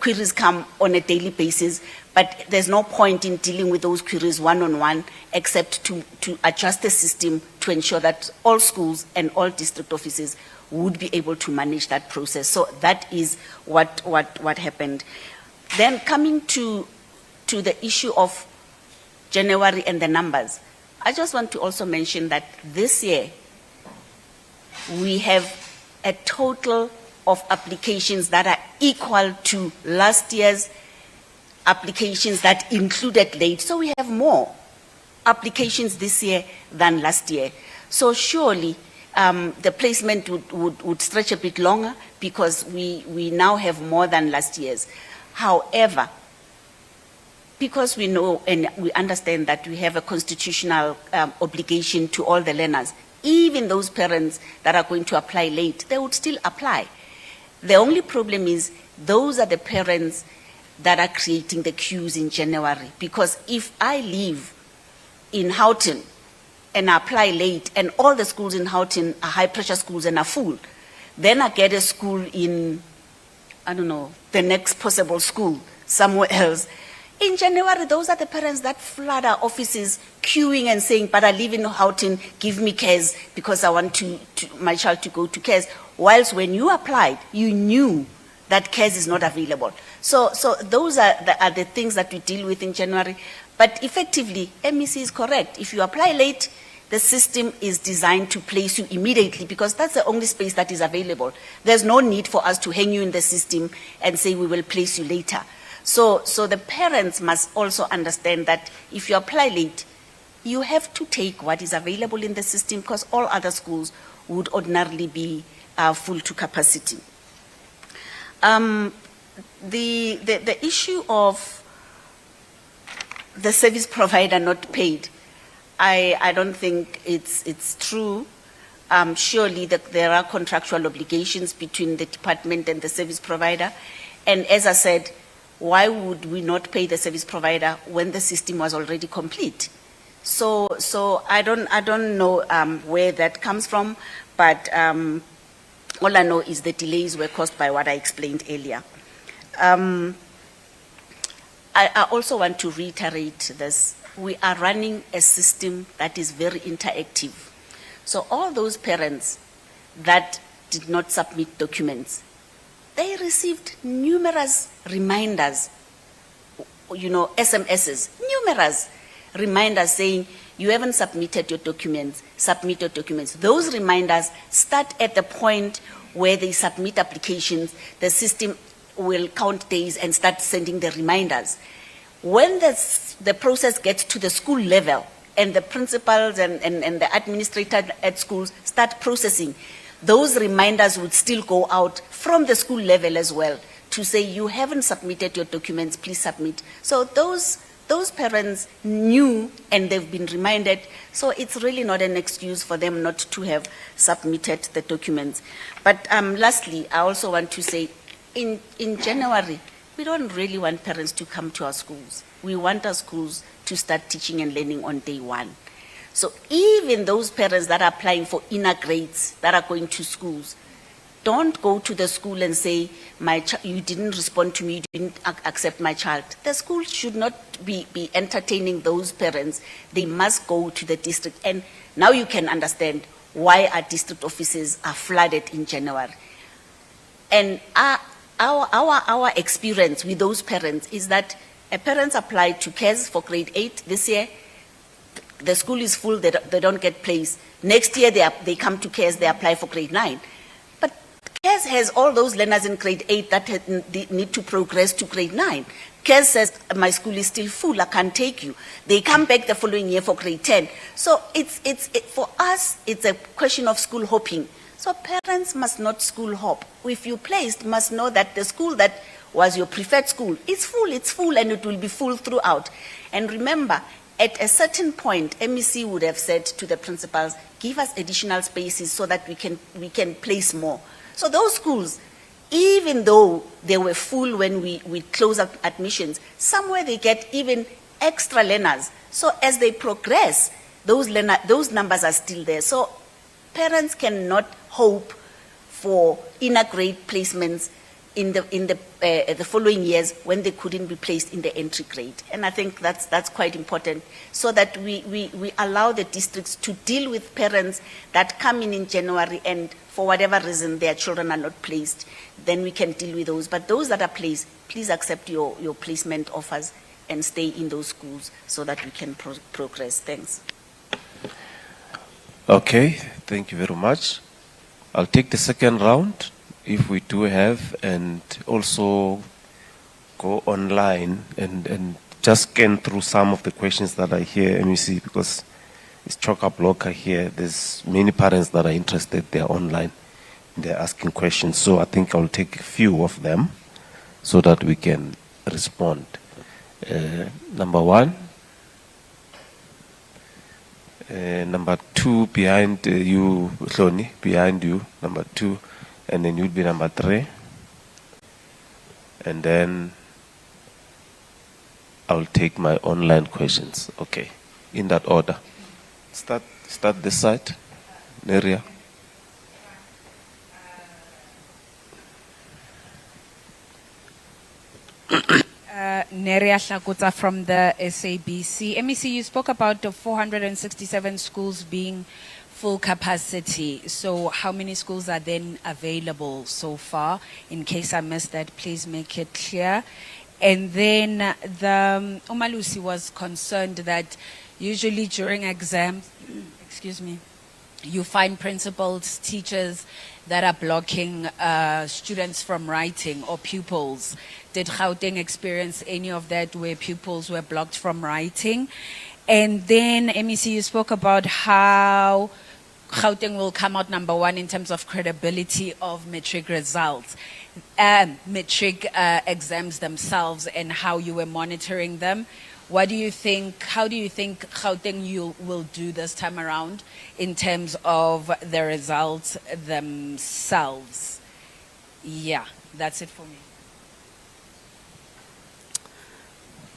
queries come on a daily basis, but there's no point in dealing with those queries one-on-one except to adjust the system to ensure that all schools and all district offices would be able to manage that process. So that is what happened. Then coming to the issue of January and the numbers, I just want to also mention that this year, we have a total of applications that are equal to last year's applications that included late. So we have more applications this year than last year. So surely the placement would stretch a bit longer because we now have more than last year's. However, because we know and we understand that we have a constitutional obligation to all the learners, even those parents that are going to apply late, they would still apply. The only problem is those are the parents that are creating the queues in January. Because if I live in Gauteng and apply late and all the schools in Gauteng are high pressure schools and are full, then I get a school in, I don't know, the next possible school somewhere else. In January, those are the parents that flood our offices queuing and saying, but I live in Gauteng, give me CARES because I want my child to go to CARES. Whilst when you applied, you knew that CARES is not available. So those are the things that we deal with in January. But effectively, MEC is correct. If you apply late, the system is designed to place you immediately because that's the only space that is available. There's no need for us to hang you in the system and say we will place you later. So the parents must also understand that if you apply late, you have to take what is available in the system because all other schools would ordinarily be full to capacity. The issue of the service provider not paid, I don't think it's true. Surely there are contractual obligations between the department and the service provider. And as I said, why would we not pay the service provider when the system was already complete? So I don't know where that comes from, but all I know is the delays were caused by what I explained earlier. I also want to reiterate this. We are running a system that is very interactive. So all those parents that did not submit documents, they received numerous reminders, SMSs, numerous reminders saying, you haven't submitted your documents, submit your documents. Those reminders start at the point where they submit applications. The system will count days and start sending the reminders. When the process gets to the school level and the principals and the administrators at schools start processing, those reminders would still go out from the school level as well to say, you haven't submitted your documents, please submit. So those parents knew and they've been reminded, so it's really not an excuse for them not to have submitted the documents. But lastly, I also want to say, in January, we don't really want parents to come to our schools. We want our schools to start teaching and learning on day one. So even those parents that are applying for inner grades that are going to schools, don't go to the school and say, you didn't respond to me, you didn't accept my child. The school should not be entertaining those parents. They must go to the district. And now you can understand why our district offices are flooded in January. And our experience with those parents is that a parent applied to CARES for grade 8 this year. The school is full, they don't get placed. Next year they come to CARES, they apply for grade 9. CARES has all those learners in grade 8 that need to progress to grade 9. CARES says, my school is still full, I can't take you. They come back the following year for grade 10. So for us, it's a question of school hopping. So parents must not school hop. If you placed, must know that the school that was your preferred school is full, and it will be full throughout. And remember, at a certain point, MEC would have said to the principals, give us additional spaces so that we can place more. So those schools, even though they were full when we close up admissions, somewhere they get even extra learners. So as they progress, those numbers are still there. So parents cannot hope for inner grade placements in the following years when they couldn't be placed in the entry grade. And I think that's quite important, so that we allow the districts to deal with parents that come in January and for whatever reason their children are not placed. Then we can deal with those. But those that are placed, please accept your placement offers and stay in those schools so that we can progress. Thanks. Okay, thank you very much. I'll take the second round if we do have, and also go online and just scan through some of the questions that I hear, MEC, because it's chock-a-block here. There's many parents that are interested. They're online. They're asking questions. So I think I'll take a few of them so that we can respond. Number one. Number two, behind you, Hloni, behind you, number two. And then you'd be number 3. And then I'll take my online questions. Okay, in that order. Start this side, Neria. Neria Hlakuta from the SABC. MEC, you spoke about the 467 schools being full capacity. So how many schools are then available so far? In case I missed that, please make it clear. And then the Umalusi was concerned that usually during exams, excuse me, you find principals, teachers that are blocking students from writing, or pupils. Did Gauteng experience any of that where pupils were blocked from writing? And then, MEC, you spoke about how Gauteng will come out number 1 in terms of credibility of matric results, matric exams themselves, and how you were monitoring them. What do you think, how do you think Gauteng will do this time around in terms of the results themselves? Yeah, that's it for me.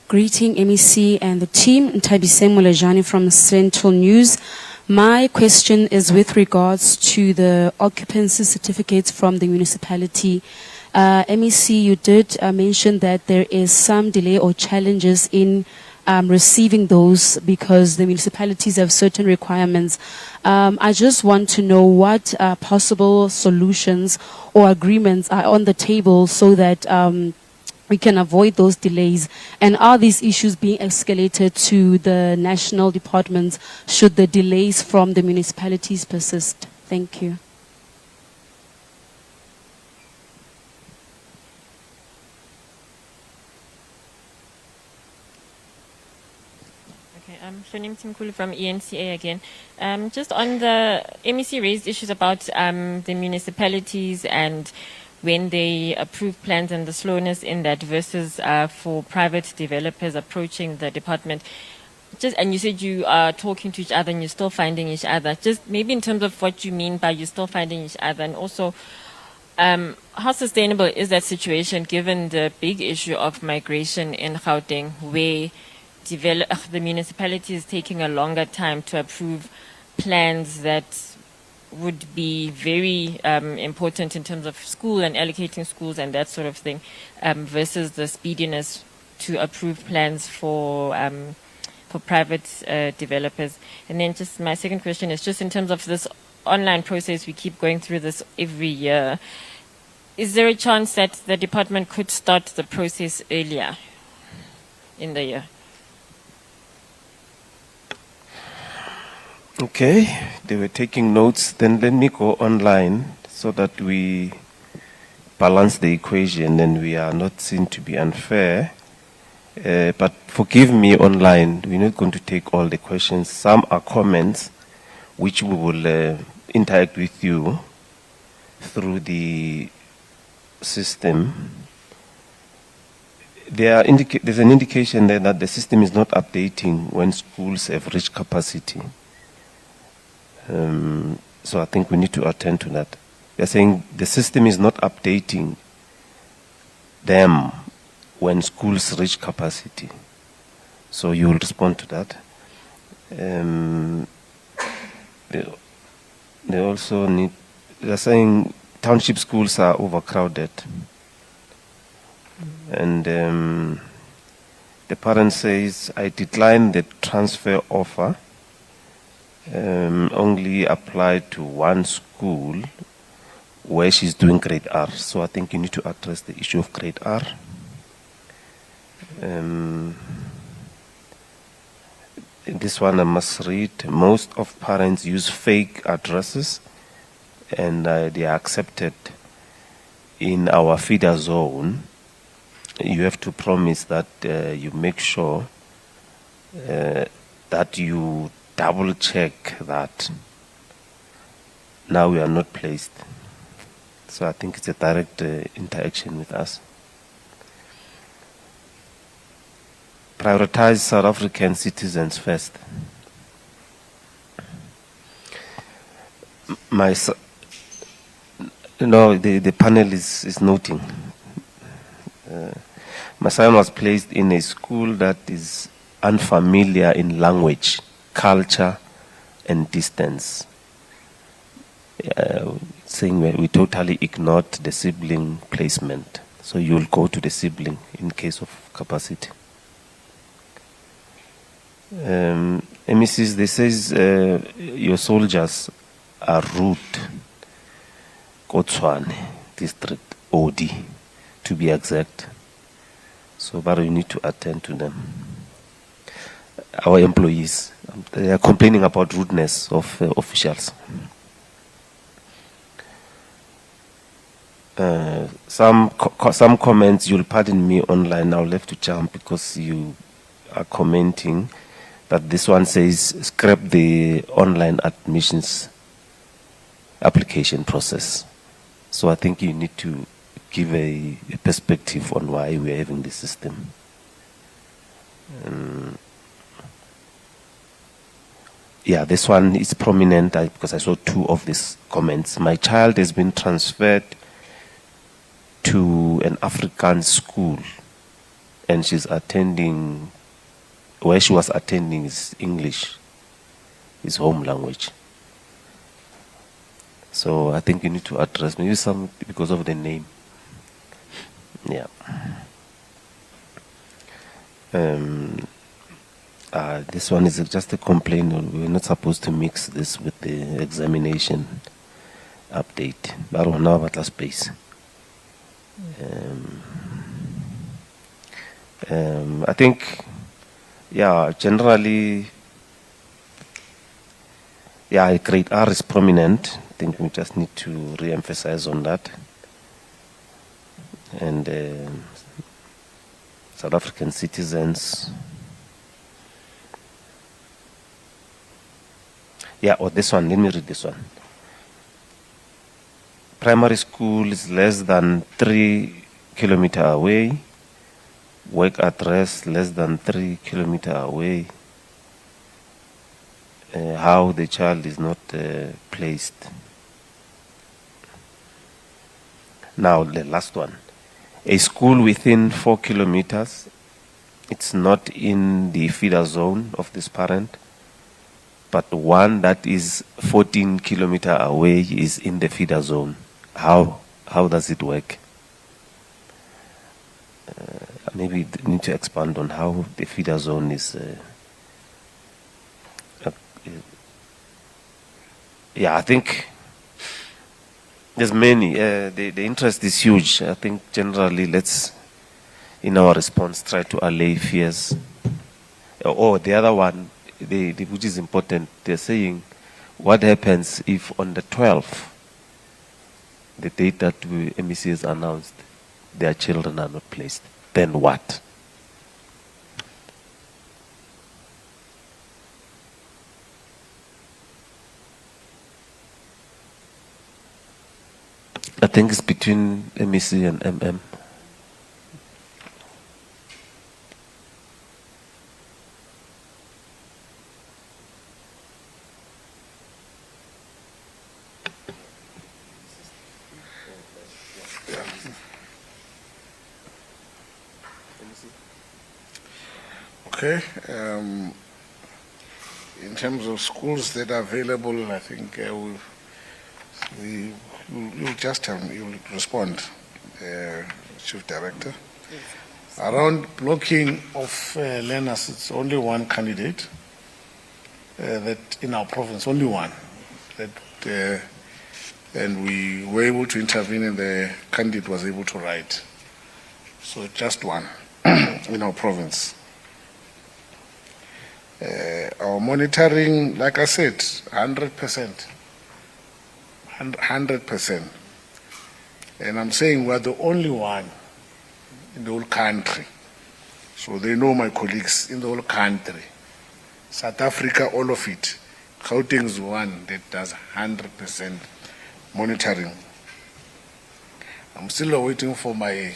Greeting MEC and the team. Ntabise Molejane from Central News. My question is with regards to the occupancy certificates from the municipality. MEC, you did mention that there is some delay or challenges in receiving those because the municipalities have certain requirements. I just want to know what possible solutions or agreements are on the table so that we can avoid those delays. And are these issues being escalated to the national departments should the delays from the municipalities persist? Thank you. Okay, Shonim Timkulu from ENCA again. Just on the MEC raised issues about the municipalities and when they approve plans and the slowness in that versus for private developers approaching the department. Just, and you said you are talking to each other and you're still finding each other. Just maybe in terms of what you mean by you're still finding each other, and also how sustainable is that situation given the big issue of migration in Gauteng, where the municipality is taking a longer time to approve plans that would be very important in terms of school and allocating schools and that sort of thing, versus the speediness to approve plans for private developers. And then just my second question is just in terms of this online process, we keep going through this every year. Is there a chance that the department could start the process earlier in the year? Okay, they were taking notes. Then let me go online so that we balance the equation and we are not seen to be unfair. But forgive me online, we're not going to take all the questions. Some are comments which we will interact with you through the system. There's an indication there that the system is not updating when schools have reached capacity. So I think we need to attend to that. They're saying the system is not updating them when schools reach capacity. So you will respond to that. They also need, they're saying township schools are overcrowded. And the parent says, I decline the transfer offer, only applied to one school where she's doing grade R. So I think you need to address the issue of grade R. This one I must read. Most of parents use fake addresses and they are accepted in our feeder zone. You have to promise that you make sure that you double check that now we are not placed. So I think it's a direct interaction with us. Prioritize South African citizens first. The panel is noting. My son was placed in a school that is unfamiliar in language, culture, and distance. Saying we totally ignored the sibling placement. So you'll go to the sibling in case of capacity. MECs, they says your soldiers are rude. Kotswane district, OD, to be exact. So, but you need to attend to them. Our employees, they are complaining about rudeness of officials. Some comments, you'll pardon me online, I'll have to jump because you are commenting that this one says scrap the online admissions application process. So I think you need to give a perspective on why we're having this system. Yeah, this one is prominent because I saw two of these comments. My child has been transferred to an African school and she's attending, where she was attending is English, his home language. So I think you need to address maybe some because of the name. Yeah. This one is just a complaint. We're not supposed to mix this with the examination update. But we're now at last space. I think, yeah, generally, yeah, grade R is prominent. I think we just need to re-emphasize on that. And South African citizens, Yeah, or this one, let me read this one. Primary school is less than 3 kilometers away. Work address less than 3 kilometers away. How the child is not placed. Now the last one. A school within 4 kilometers, it's not in the feeder zone of this parent, but one that is 14 kilometers away is in the feeder zone. How does it work? Maybe need to expand on how the feeder zone is. Yeah, I think there's many. The interest is huge. I think generally let's, in our response, try to allay fears. Or the other one, which is important, they're saying, what happens if on the 12th, the date that MEC has announced, their children are not placed? Then what? I think it's between MEC and MM. Okay. In terms of schools that are available, I think you'll respond, Chief Director. Around blocking of learners, it's only one candidate that in our province, only one. And we were able to intervene and the candidate was able to write. So just one in our province. Our monitoring, like I said, 100%. 100%. And I'm saying we're the only one in the whole country. So they know my colleagues in the whole country. South Africa, all of it. Gauteng is one that does 100% monitoring. I'm still waiting for my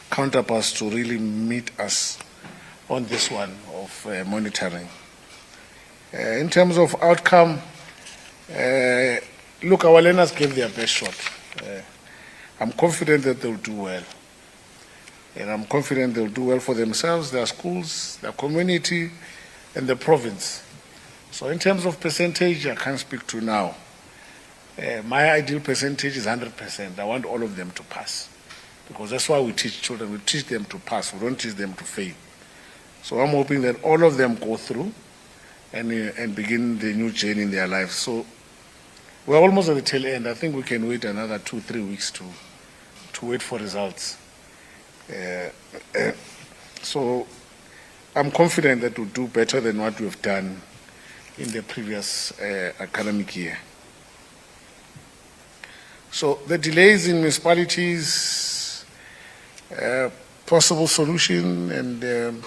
counterparts to really meet us on this one of monitoring. In terms of outcome, look, our learners gave their best shot. I'm confident that they'll do well. And I'm confident they'll do well for themselves, their schools, their community, and the province. So in terms of percentage, I can't speak to now. My ideal percentage is 100%. I want all of them to pass. Because that's why we teach children. We teach them to pass. We don't teach them to fail. So I'm hoping that all of them go through and begin the new journey in their lives. So we're almost at the tail end. I think we can wait another 2-3 weeks to wait for results. So I'm confident that we'll do better than what we've done in the previous academic year. So the delays in municipalities, possible solution and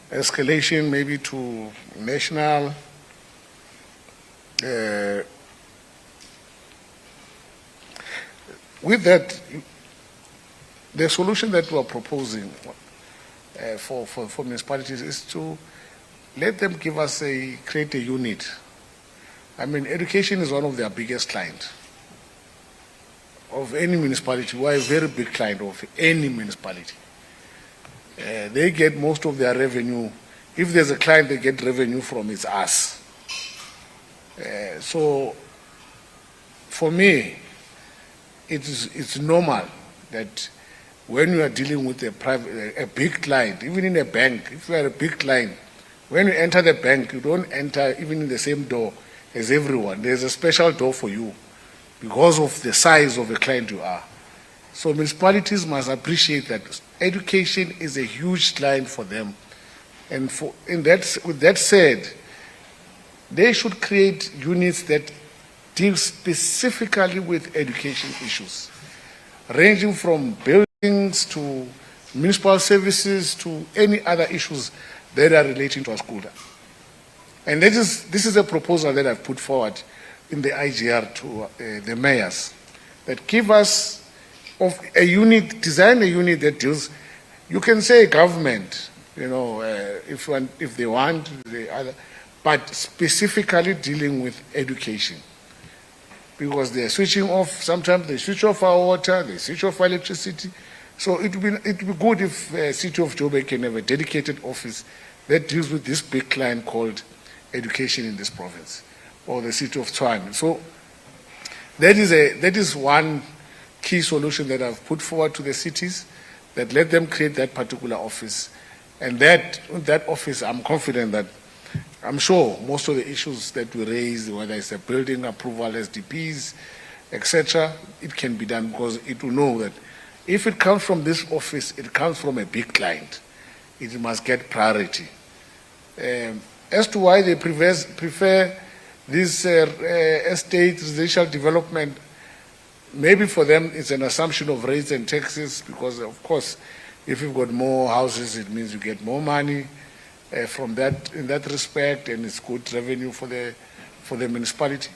escalation maybe to national. With that, the solution that we are proposing for municipalities is to let them give us create a unit. I mean, education is one of their biggest clients of any municipality. We are a very big client of any municipality. They get most of their revenue. If there's a client they get revenue from, it's us. So for me, it's normal that when you are dealing with a big client, even in a bank, if you are a big client, when you enter the bank, you don't enter even in the same door as everyone. There's a special door for you because of the size of the client you are. So municipalities must appreciate that education is a huge client for them. And with that said, they should create units that deal specifically with education issues, ranging from buildings to municipal services to any other issues that are relating to our school. And this is a proposal that I've put forward in the IGR to the mayors, that give us a unit, design a unit that deals, you can say government, if they want, but specifically dealing with education. Because they're switching off, sometimes they switch off our water, they switch off our electricity. So it would be good if City of Joburg can have a dedicated office that deals with this big client called education in this province, or the City of Tshwane. So that is one key solution that I've put forward to the cities, that let them create that particular office. And that office, I'm confident that, I'm sure most of the issues that we raise, whether it's a building approval, SDPs, etc., it can be done, because it will know that if it comes from this office, it comes from a big client. It must get priority. As to why they prefer this estate residential development, maybe for them it's an assumption of rates and taxes, because of course, if you've got more houses, it means you get more money from that, in that respect, and it's good revenue for the municipality.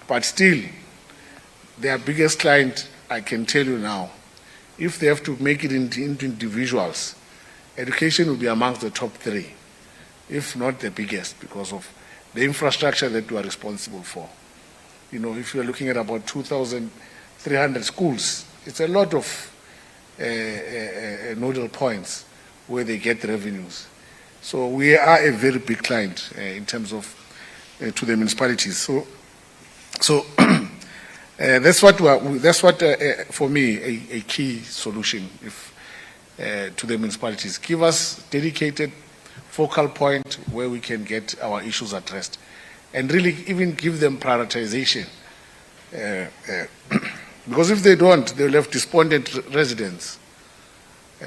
But still, their biggest client, I can tell you now, if they have to make it into individuals, education will be amongst the top 3, if not the biggest, because of the infrastructure that we are responsible for. If you're looking at about 2,300 schools, it's a lot of nodal points where they get revenues. So we are a very big client in terms of to the municipalities. So that's what for me a key solution to the municipalities. Give us dedicated focal point where we can get our issues addressed, and really even give them prioritization. Because if they don't, they'll have despondent residents.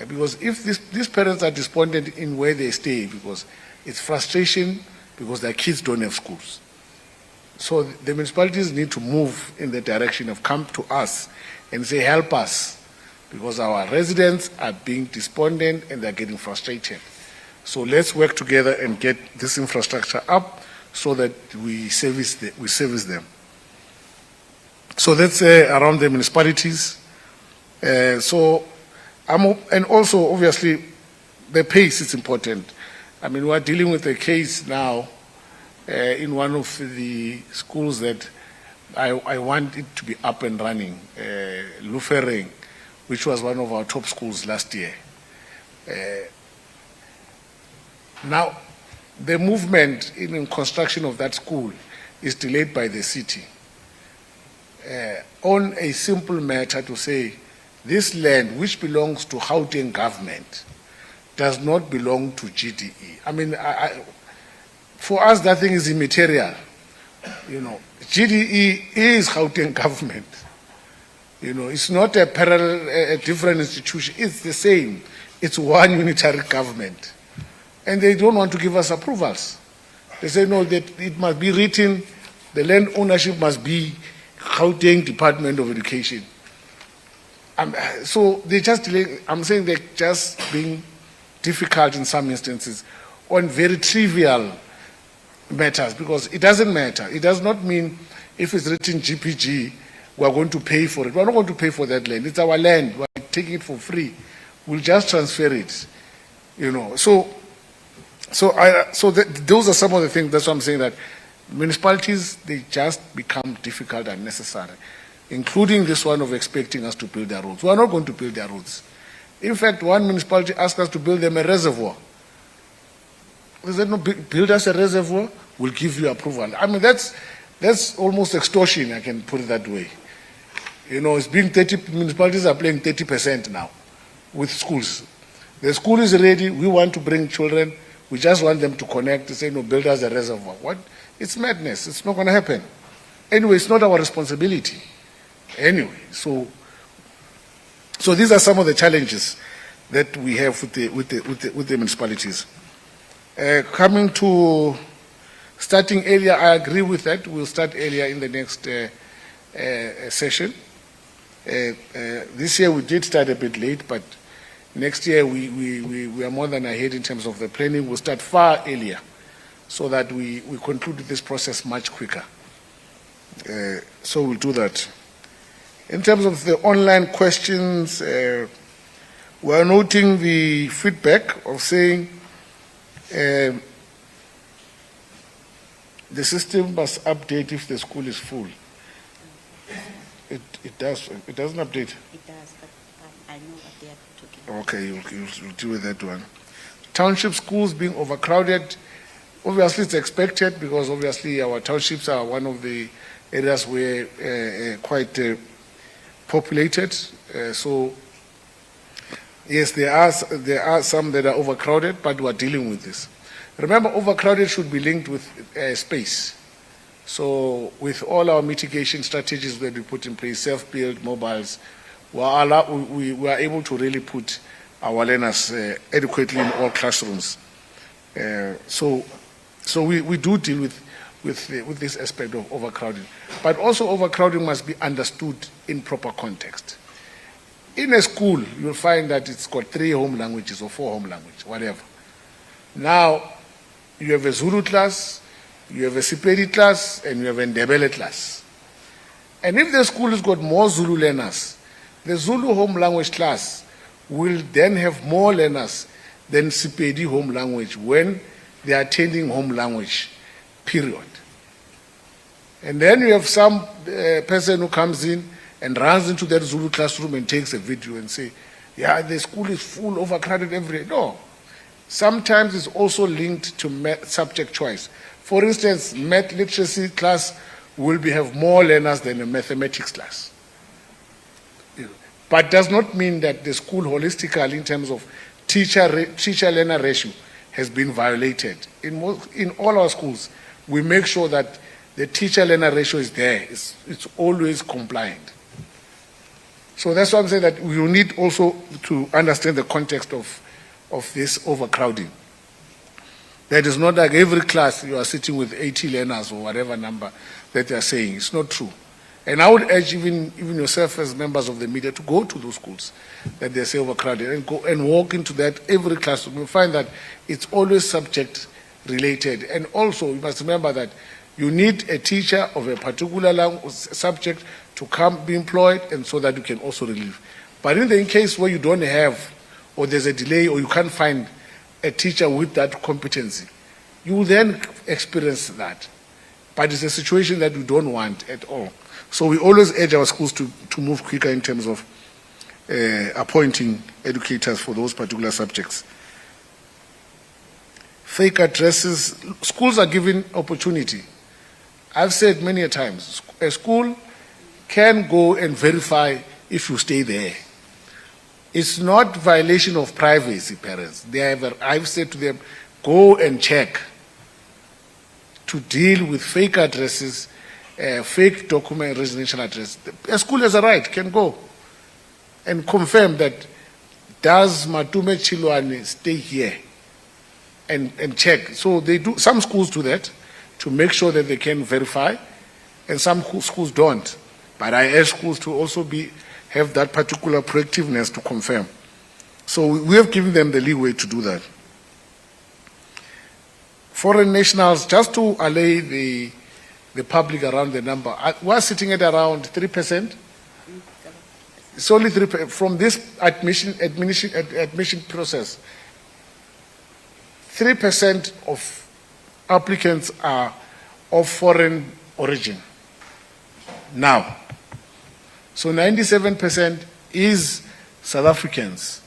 Because if these parents are despondent in where they stay, because it's frustration, because their kids don't have schools. So the municipalities need to move in the direction of come to us and say, help us, because our residents are being despondent and they're getting frustrated. So let's work together and get this infrastructure up so that we service them. So that's around the municipalities. And also, obviously, the pace is important. I mean, we're dealing with a case now in one of the schools that I want it to be up and running, Lufereng, which was one of our top schools last year. Now, the movement in construction of that school is delayed by the city. On a simple matter to say, this land, which belongs to Gauteng government, does not belong to GDE. I mean, for us, that thing is immaterial. GDE is Gauteng government. It's not a parallel, a different institution. It's the same. It's one unitary government. And they don't want to give us approvals. They say, no, that it must be written, the land ownership must be Gauteng Department of Education. So they just delay. I'm saying they're just being difficult in some instances on very trivial matters, because it doesn't matter. It does not mean if it's written GPG, we're going to pay for it. We're not going to pay for that land. It's our land. We're taking it for free. We'll just transfer it. So those are some of the things. That's why I'm saying that municipalities, they just become difficult and necessary, including this one of expecting us to build their roads. We are not going to build their roads. In fact, one municipality asked us to build them a reservoir. They said, no, build us a reservoir, we'll give you approval. I mean, that's almost extortion, I can put it that way. It's being 30, municipalities are paying 30% now with schools. The school is ready, we want to bring children, we just want them to connect, to say, no, build us a reservoir. What? It's madness, it's not going to happen. Anyway, it's not our responsibility. Anyway, so these are some of the challenges that we have with the municipalities. Coming to starting earlier, I agree with that. We'll start earlier in the next session. This year we did start a bit late, but next year we are more than ahead in terms of the planning. We'll start far earlier so that we conclude this process much quicker. So we'll do that. In terms of the online questions, we are noting the feedback of saying the system must update if the school is full. It does. It doesn't update. It does, but I know what they are talking about. Okay, you'll deal with that one. Township schools being overcrowded. Obviously, it's expected because obviously our townships are one of the areas where quite populated. So yes, there are some that are overcrowded, but we are dealing with this. Remember, overcrowded should be linked with space. So with all our mitigation strategies that we put in place, self-build, mobiles, we are able to really put our learners adequately in all classrooms. So we do deal with this aspect of overcrowding. But also overcrowding must be understood in proper context. In a school, you'll find that it's got 3 home languages or 4 home languages, whatever. Now, you have a Zulu class, you have a Sepedi class, and you have a Ndebele class. And if the school has got more Zulu learners, the Zulu home language class will then have more learners than Sepedi home language when they are attending home language, period. And then you have some person who comes in and runs into that Zulu classroom and takes a video and say, yeah, the school is full, overcrowded every day. No. Sometimes it's also linked to subject choice. For instance, math literacy class will have more learners than a mathematics class. But does not mean that the school holistically in terms of teacher-learner ratio has been violated. In all our schools, we make sure that the teacher-learner ratio is there. It's always compliant. So that's why I'm saying that we need also to understand the context of this overcrowding. That is not like every class you are sitting with 80 learners or whatever number that they are saying. It's not true. And I would urge even yourself as members of the media to go to those schools that they say overcrowded and go and walk into that every classroom. You'll find that it's always subject related. And also you must remember that you need a teacher of a particular subject to come be employed and so that you can also relieve. But in the case where you don't have or there's a delay or you can't find a teacher with that competency, you will then experience that. But it's a situation that we don't want at all. So we always urge our schools to move quicker in terms of appointing educators for those particular subjects. Fake addresses, schools are given opportunity. I've said many a times, a school can go and verify if you stay there. It's not violation of privacy, parents. I've said to them, go and check to deal with fake addresses, fake document, residential address. A school has a right, can go and confirm that does Matome Chiloane stay here and check. So they do. Some schools do that to make sure that they can verify, and some schools don't. But I urge schools to also have that particular proactiveness to confirm. So we have given them the leeway to do that. Foreign nationals, just to allay the public around the number, we're sitting at around 3%. It's only 3% from this admission process. 3% of applicants are of foreign origin now. So 97% is South Africans.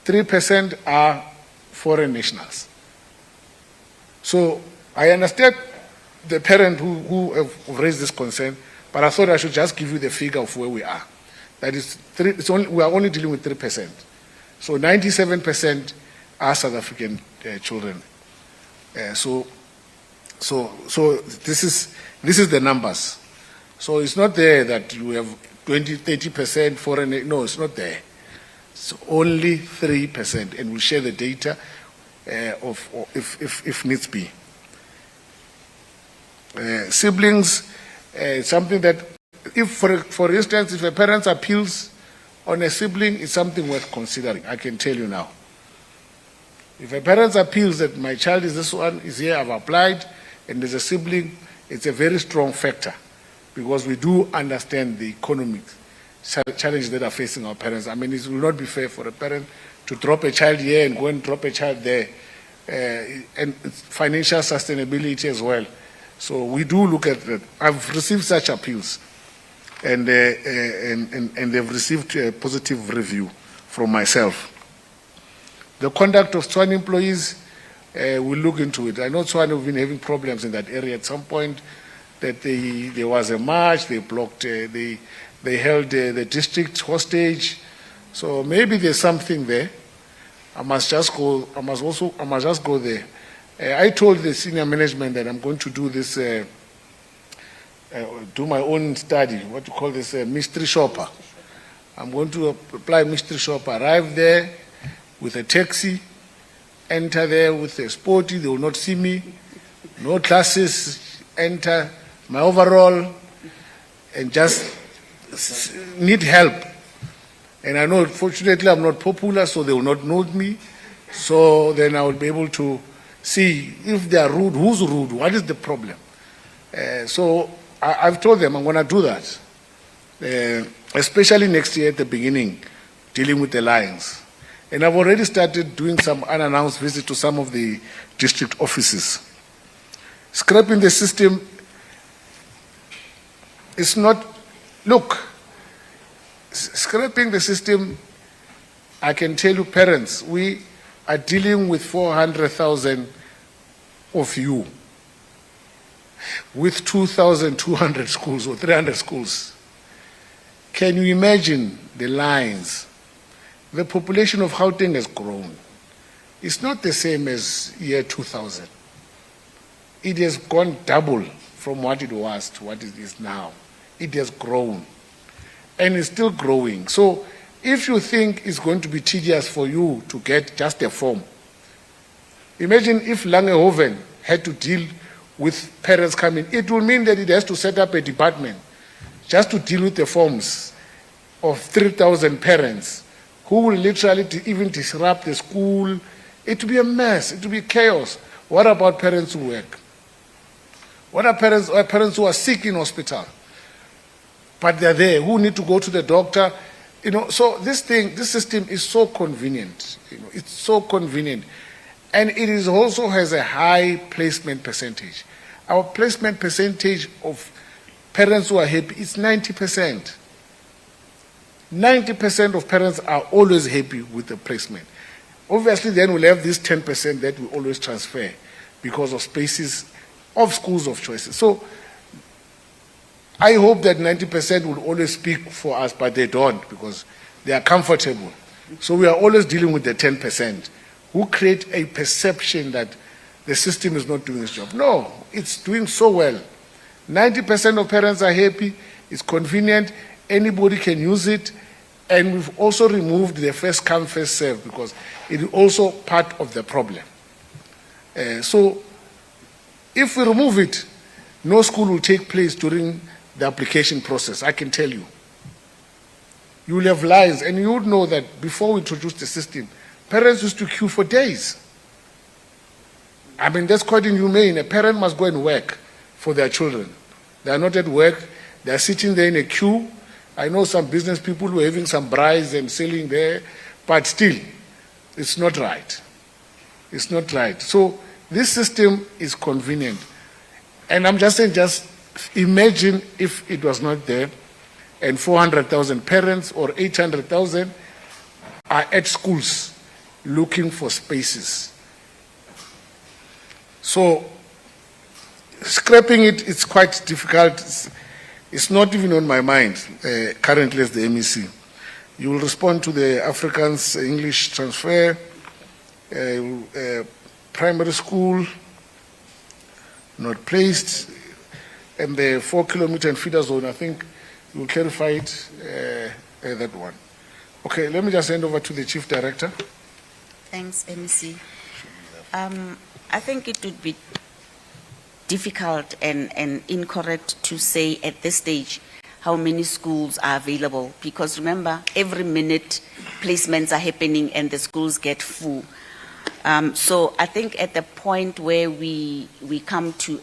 3% are foreign nationals. So I understand the parent who have raised this concern, but I thought I should just give you the figure of where we are. That is, we are only dealing with 3%. So 97% are South African children. So this is the numbers. So it's not there that you have 20-30% foreign. No, it's not there. It's only 3%, and we'll share the data if needs be. Siblings, something that, if for instance, if a parent appeals on a sibling, it's something worth considering. I can tell you now. If a parent appeals that my child is this one, is here, I've applied, and there's a sibling, it's a very strong factor because we do understand the economic challenges that are facing our parents. I mean, it will not be fair for a parent to drop a child here and go and drop a child there, and it's financial sustainability as well. So we do look at that. I've received such appeals, and they've received a positive review from myself. The conduct of Tshwane employees, we'll look into it. I know Tshwane have been having problems in that area at some point, that there was a march, they blocked, they held the district hostage. So maybe there's something there. I must just go there. I told the senior management that I'm going to do this, do my own study, what you call this, mystery shopper. I'm going to apply mystery shopper, arrive there with a taxi, enter there with a sporty, they will not see me, no classes, enter my overall, and just need help. And I know, fortunately, I'm not popular, so they will not know me. So then I will be able to see if they are rude, who's rude, what is the problem. So I've told them I'm going to do that, especially next year at the beginning, dealing with the lions. And I've already started doing some unannounced visits to some of the district offices. Scrapping the system is not, look, scrapping the system, I can tell you parents, we are dealing with 400,000 of you with 2,200 schools or 300 schools. Can you imagine the lines? The population of Gauteng has grown. It's not the same as year 2000. It has gone double from what it was to what it is now. It has grown. And it's still growing. So if you think it's going to be tedious for you to get just a form, imagine if Langehoven had to deal with parents coming. It will mean that it has to set up a department just to deal with the forms of 3,000 parents who will literally even disrupt the school. It will be a mess. It will be chaos. What about parents who work? What are parents who are sick in hospital? But they're there, who need to go to the doctor. You know, so this system is so convenient. You know, it's so convenient. And it is also has a high placement percentage. Our placement percentage of parents who are happy is 90%. 90% of parents are always happy with the placement. Obviously, then we'll have this 10% that we always transfer because of spaces of schools of choices. So I hope that 90% will always speak for us, but they don't because they are comfortable. So we are always dealing with the 10% who create a perception that the system is not doing its job. No, it's doing so well. 90% of parents are happy, it's convenient, anybody can use it, and we've also removed the first come, first serve because it is also part of the problem. So if we remove it, no school will take place during the application process, I can tell you. You will have lines, and you would know that before we introduced the system, parents used to queue for days. I mean, that's quite inhumane. A parent must go and work for their children. They are not at work. They are sitting there in a queue. I know some business people who are having some braais and selling there, but still, it's not right. It's not right. So this system is convenient. And I'm just saying, just imagine if it was not there and 400,000 parents or 800,000 are at schools looking for spaces. So scrapping it, it's quite difficult. It's not even on my mind currently as the MEC. You will respond to the Afrikaans English transfer, primary school, not placed, and the 4-kilometer and feeder zone, I think you will clarify it, that one. Okay, let me just hand over to the Chief Director. Thanks, MEC. I think it would be difficult and incorrect to say at this stage how many schools are available, because remember, every minute placements are happening and the schools get full. So I think at the point where we come to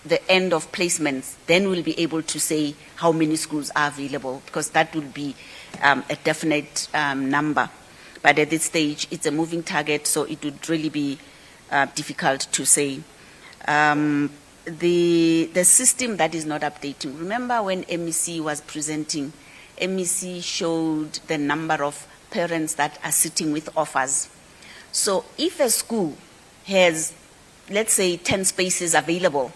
the end of placements, then we'll be able to say how many schools are available, because that will be a definite number. But at this stage, it's a moving target, so it would really be difficult to say. The system that is not updating. Remember when MEC was presenting, MEC showed the number of parents that are sitting with offers. So if a school has, let's say, 10 spaces available,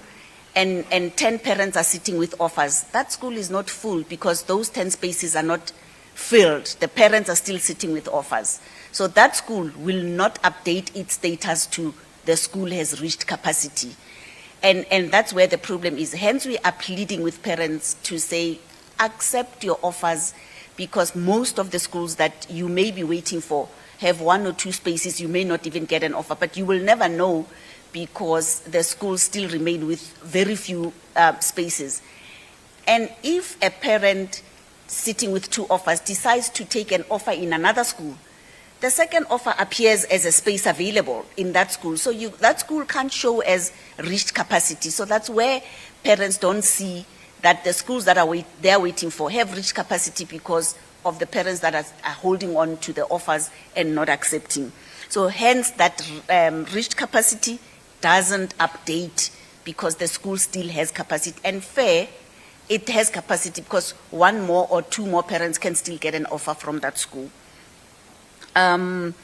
and 10 parents are sitting with offers, that school is not full because those 10 spaces are not filled. The parents are still sitting with offers. So that school will not update its status to the school has reached capacity. And that's where the problem is. Hence, we are pleading with parents to say, accept your offers, because most of the schools that you may be waiting for have 1 or 2 spaces. You may not even get an offer, but you will never know because the schools still remain with very few spaces. And if a parent sitting with 2 offers decides to take an offer in another school, the second offer appears as a space available in that school. So that school can't show as reached capacity. So that's where parents don't see that the schools that they're waiting for have reached capacity because of the parents that are holding on to the offers and not accepting. So hence that reached capacity doesn't update because the school still has capacity. And fair, it has capacity because 1 more or 2 more parents can still get an offer from that school. MEC,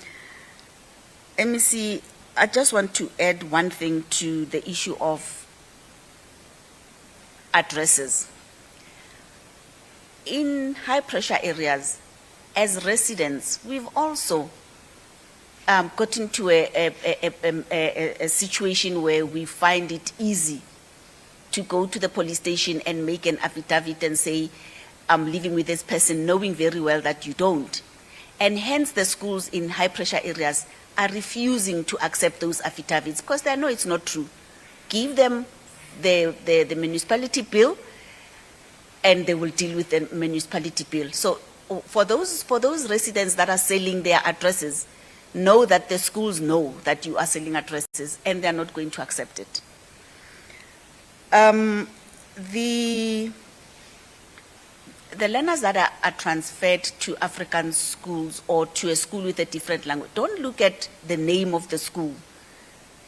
I just want to add one thing to the issue of addresses. In high pressure areas, as residents, we've also got into a situation where we find it easy to go to the police station and make an affidavit and say, I'm living with this person, knowing very well that you don't. And hence the schools in high pressure areas are refusing to accept those affidavits because they know it's not true. Give them the municipality bill and they will deal with the municipality bill. So for those residents that are selling their addresses, know that the schools know that you are selling addresses and they're not going to accept it. The learners that are transferred to African schools or to a school with a different language, don't look at the name of the school.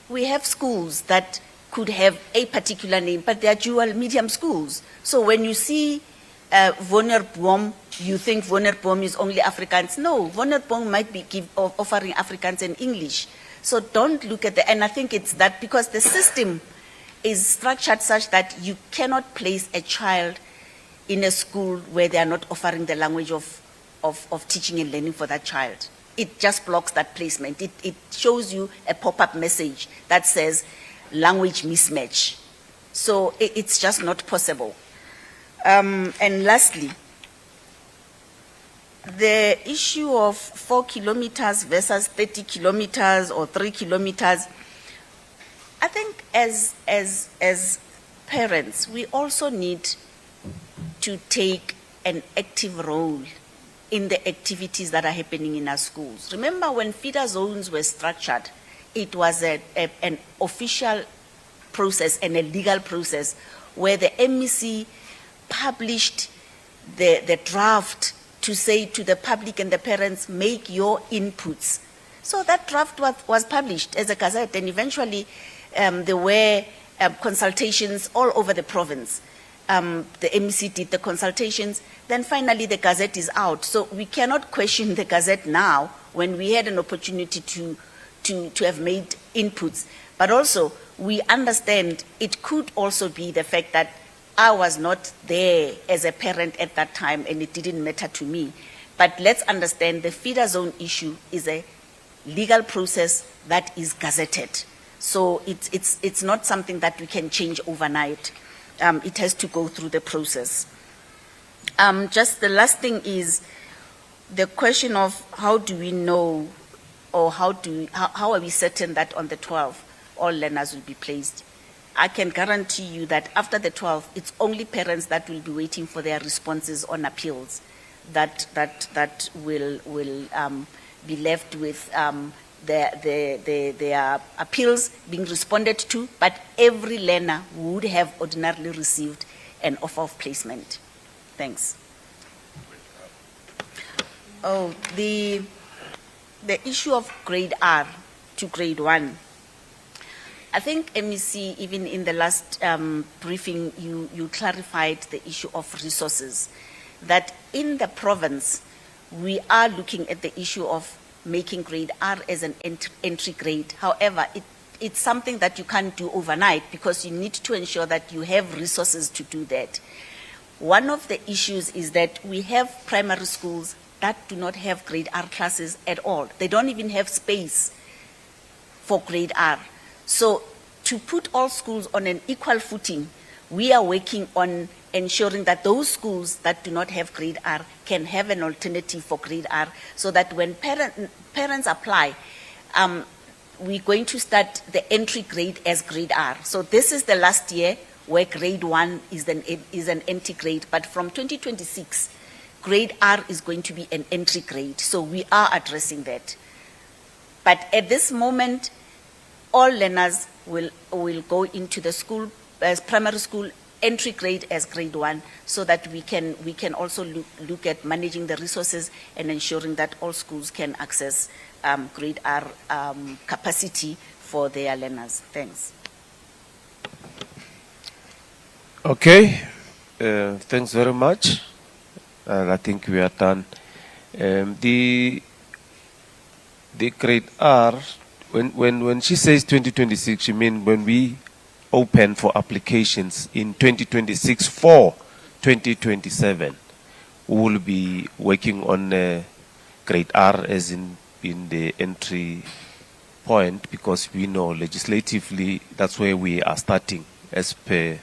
We have schools that could have a particular name, but they are dual medium schools. So when you see Wonderboom, you think Wonderboom is only Afrikaans. No, Wonderboom might be offering Afrikaans and English. So don't look at and I think it's that because the system is structured such that you cannot place a child in a school where they are not offering the language of teaching and learning for that child. It just blocks that placement. It shows you a pop-up message that says language mismatch. So it's just not possible. And lastly, the issue of 4 kilometers versus 30 kilometers or 3 kilometers, I think as parents, we also need to take an active role in the activities that are happening in our schools. Remember when feeder zones were structured, it was an official process and a legal process where the MEC published the draft to say to the public and the parents, make your inputs. So that draft was published as a gazette, and eventually there were consultations all over the province. The MEC did the consultations, then finally the gazette is out. So we cannot question the gazette now when we had an opportunity to have made inputs. But also we understand it could also be the fact that I was not there as a parent at that time and it didn't matter to me. But let's understand the feeder zone issue is a legal process that is gazetted. So it's not something that we can change overnight. It has to go through the process. Just the last thing is the question of how do we know or how are we certain that on the 12th all learners will be placed? I can guarantee you that after the 12th, it's only parents that will be waiting for their responses on appeals that will be left with their appeals being responded to, but every learner would have ordinarily received an offer of placement. Thanks. Oh, the issue of grade R to grade 1. I think MEC, even in the last briefing, you clarified the issue of resources, that in the province, we are looking at the issue of making grade R as an entry grade. However, it's something that you can't do overnight because you need to ensure that you have resources to do that. One of the issues is that we have primary schools that do not have grade R classes at all. They don't even have space for grade R. So to put all schools on an equal footing, we are working on ensuring that those schools that do not have grade R can have an alternative for grade R, so that when parents apply, we're going to start the entry grade as grade R. So this is the last year where grade 1 is an entry grade, but from 2026, grade R is going to be an entry grade. So we are addressing that. But at this moment, all learners will go into the school, as primary school, entry grade as grade 1, so that we can also look at managing the resources and ensuring that all schools can access grade R capacity for their learners. Thanks. Okay, thanks very much. I think we are done. The grade R, when she says 2026, she means when we open for applications in 2026 for 2027. We will be working on grade R as in the entry point, because we know legislatively that's where we are starting as per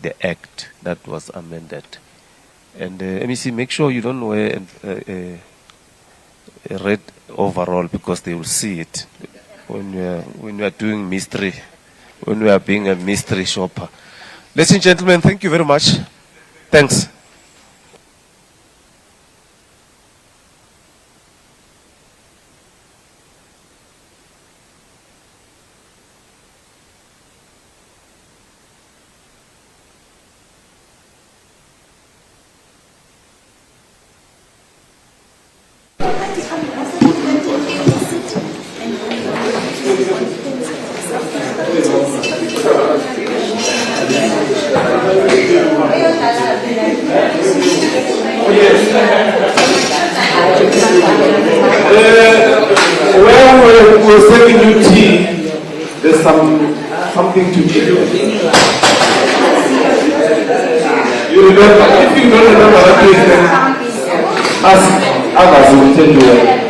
the act that was amended. And MEC, make sure you don't wear a red overall, because they will see it when we are doing mystery. When we are being a mystery shopper. Ladies and gentlemen, thank you very much. Thanks. Where we're serving you tea, there's something to eat. You remember, if you don't remember that place, then ask others will tell you.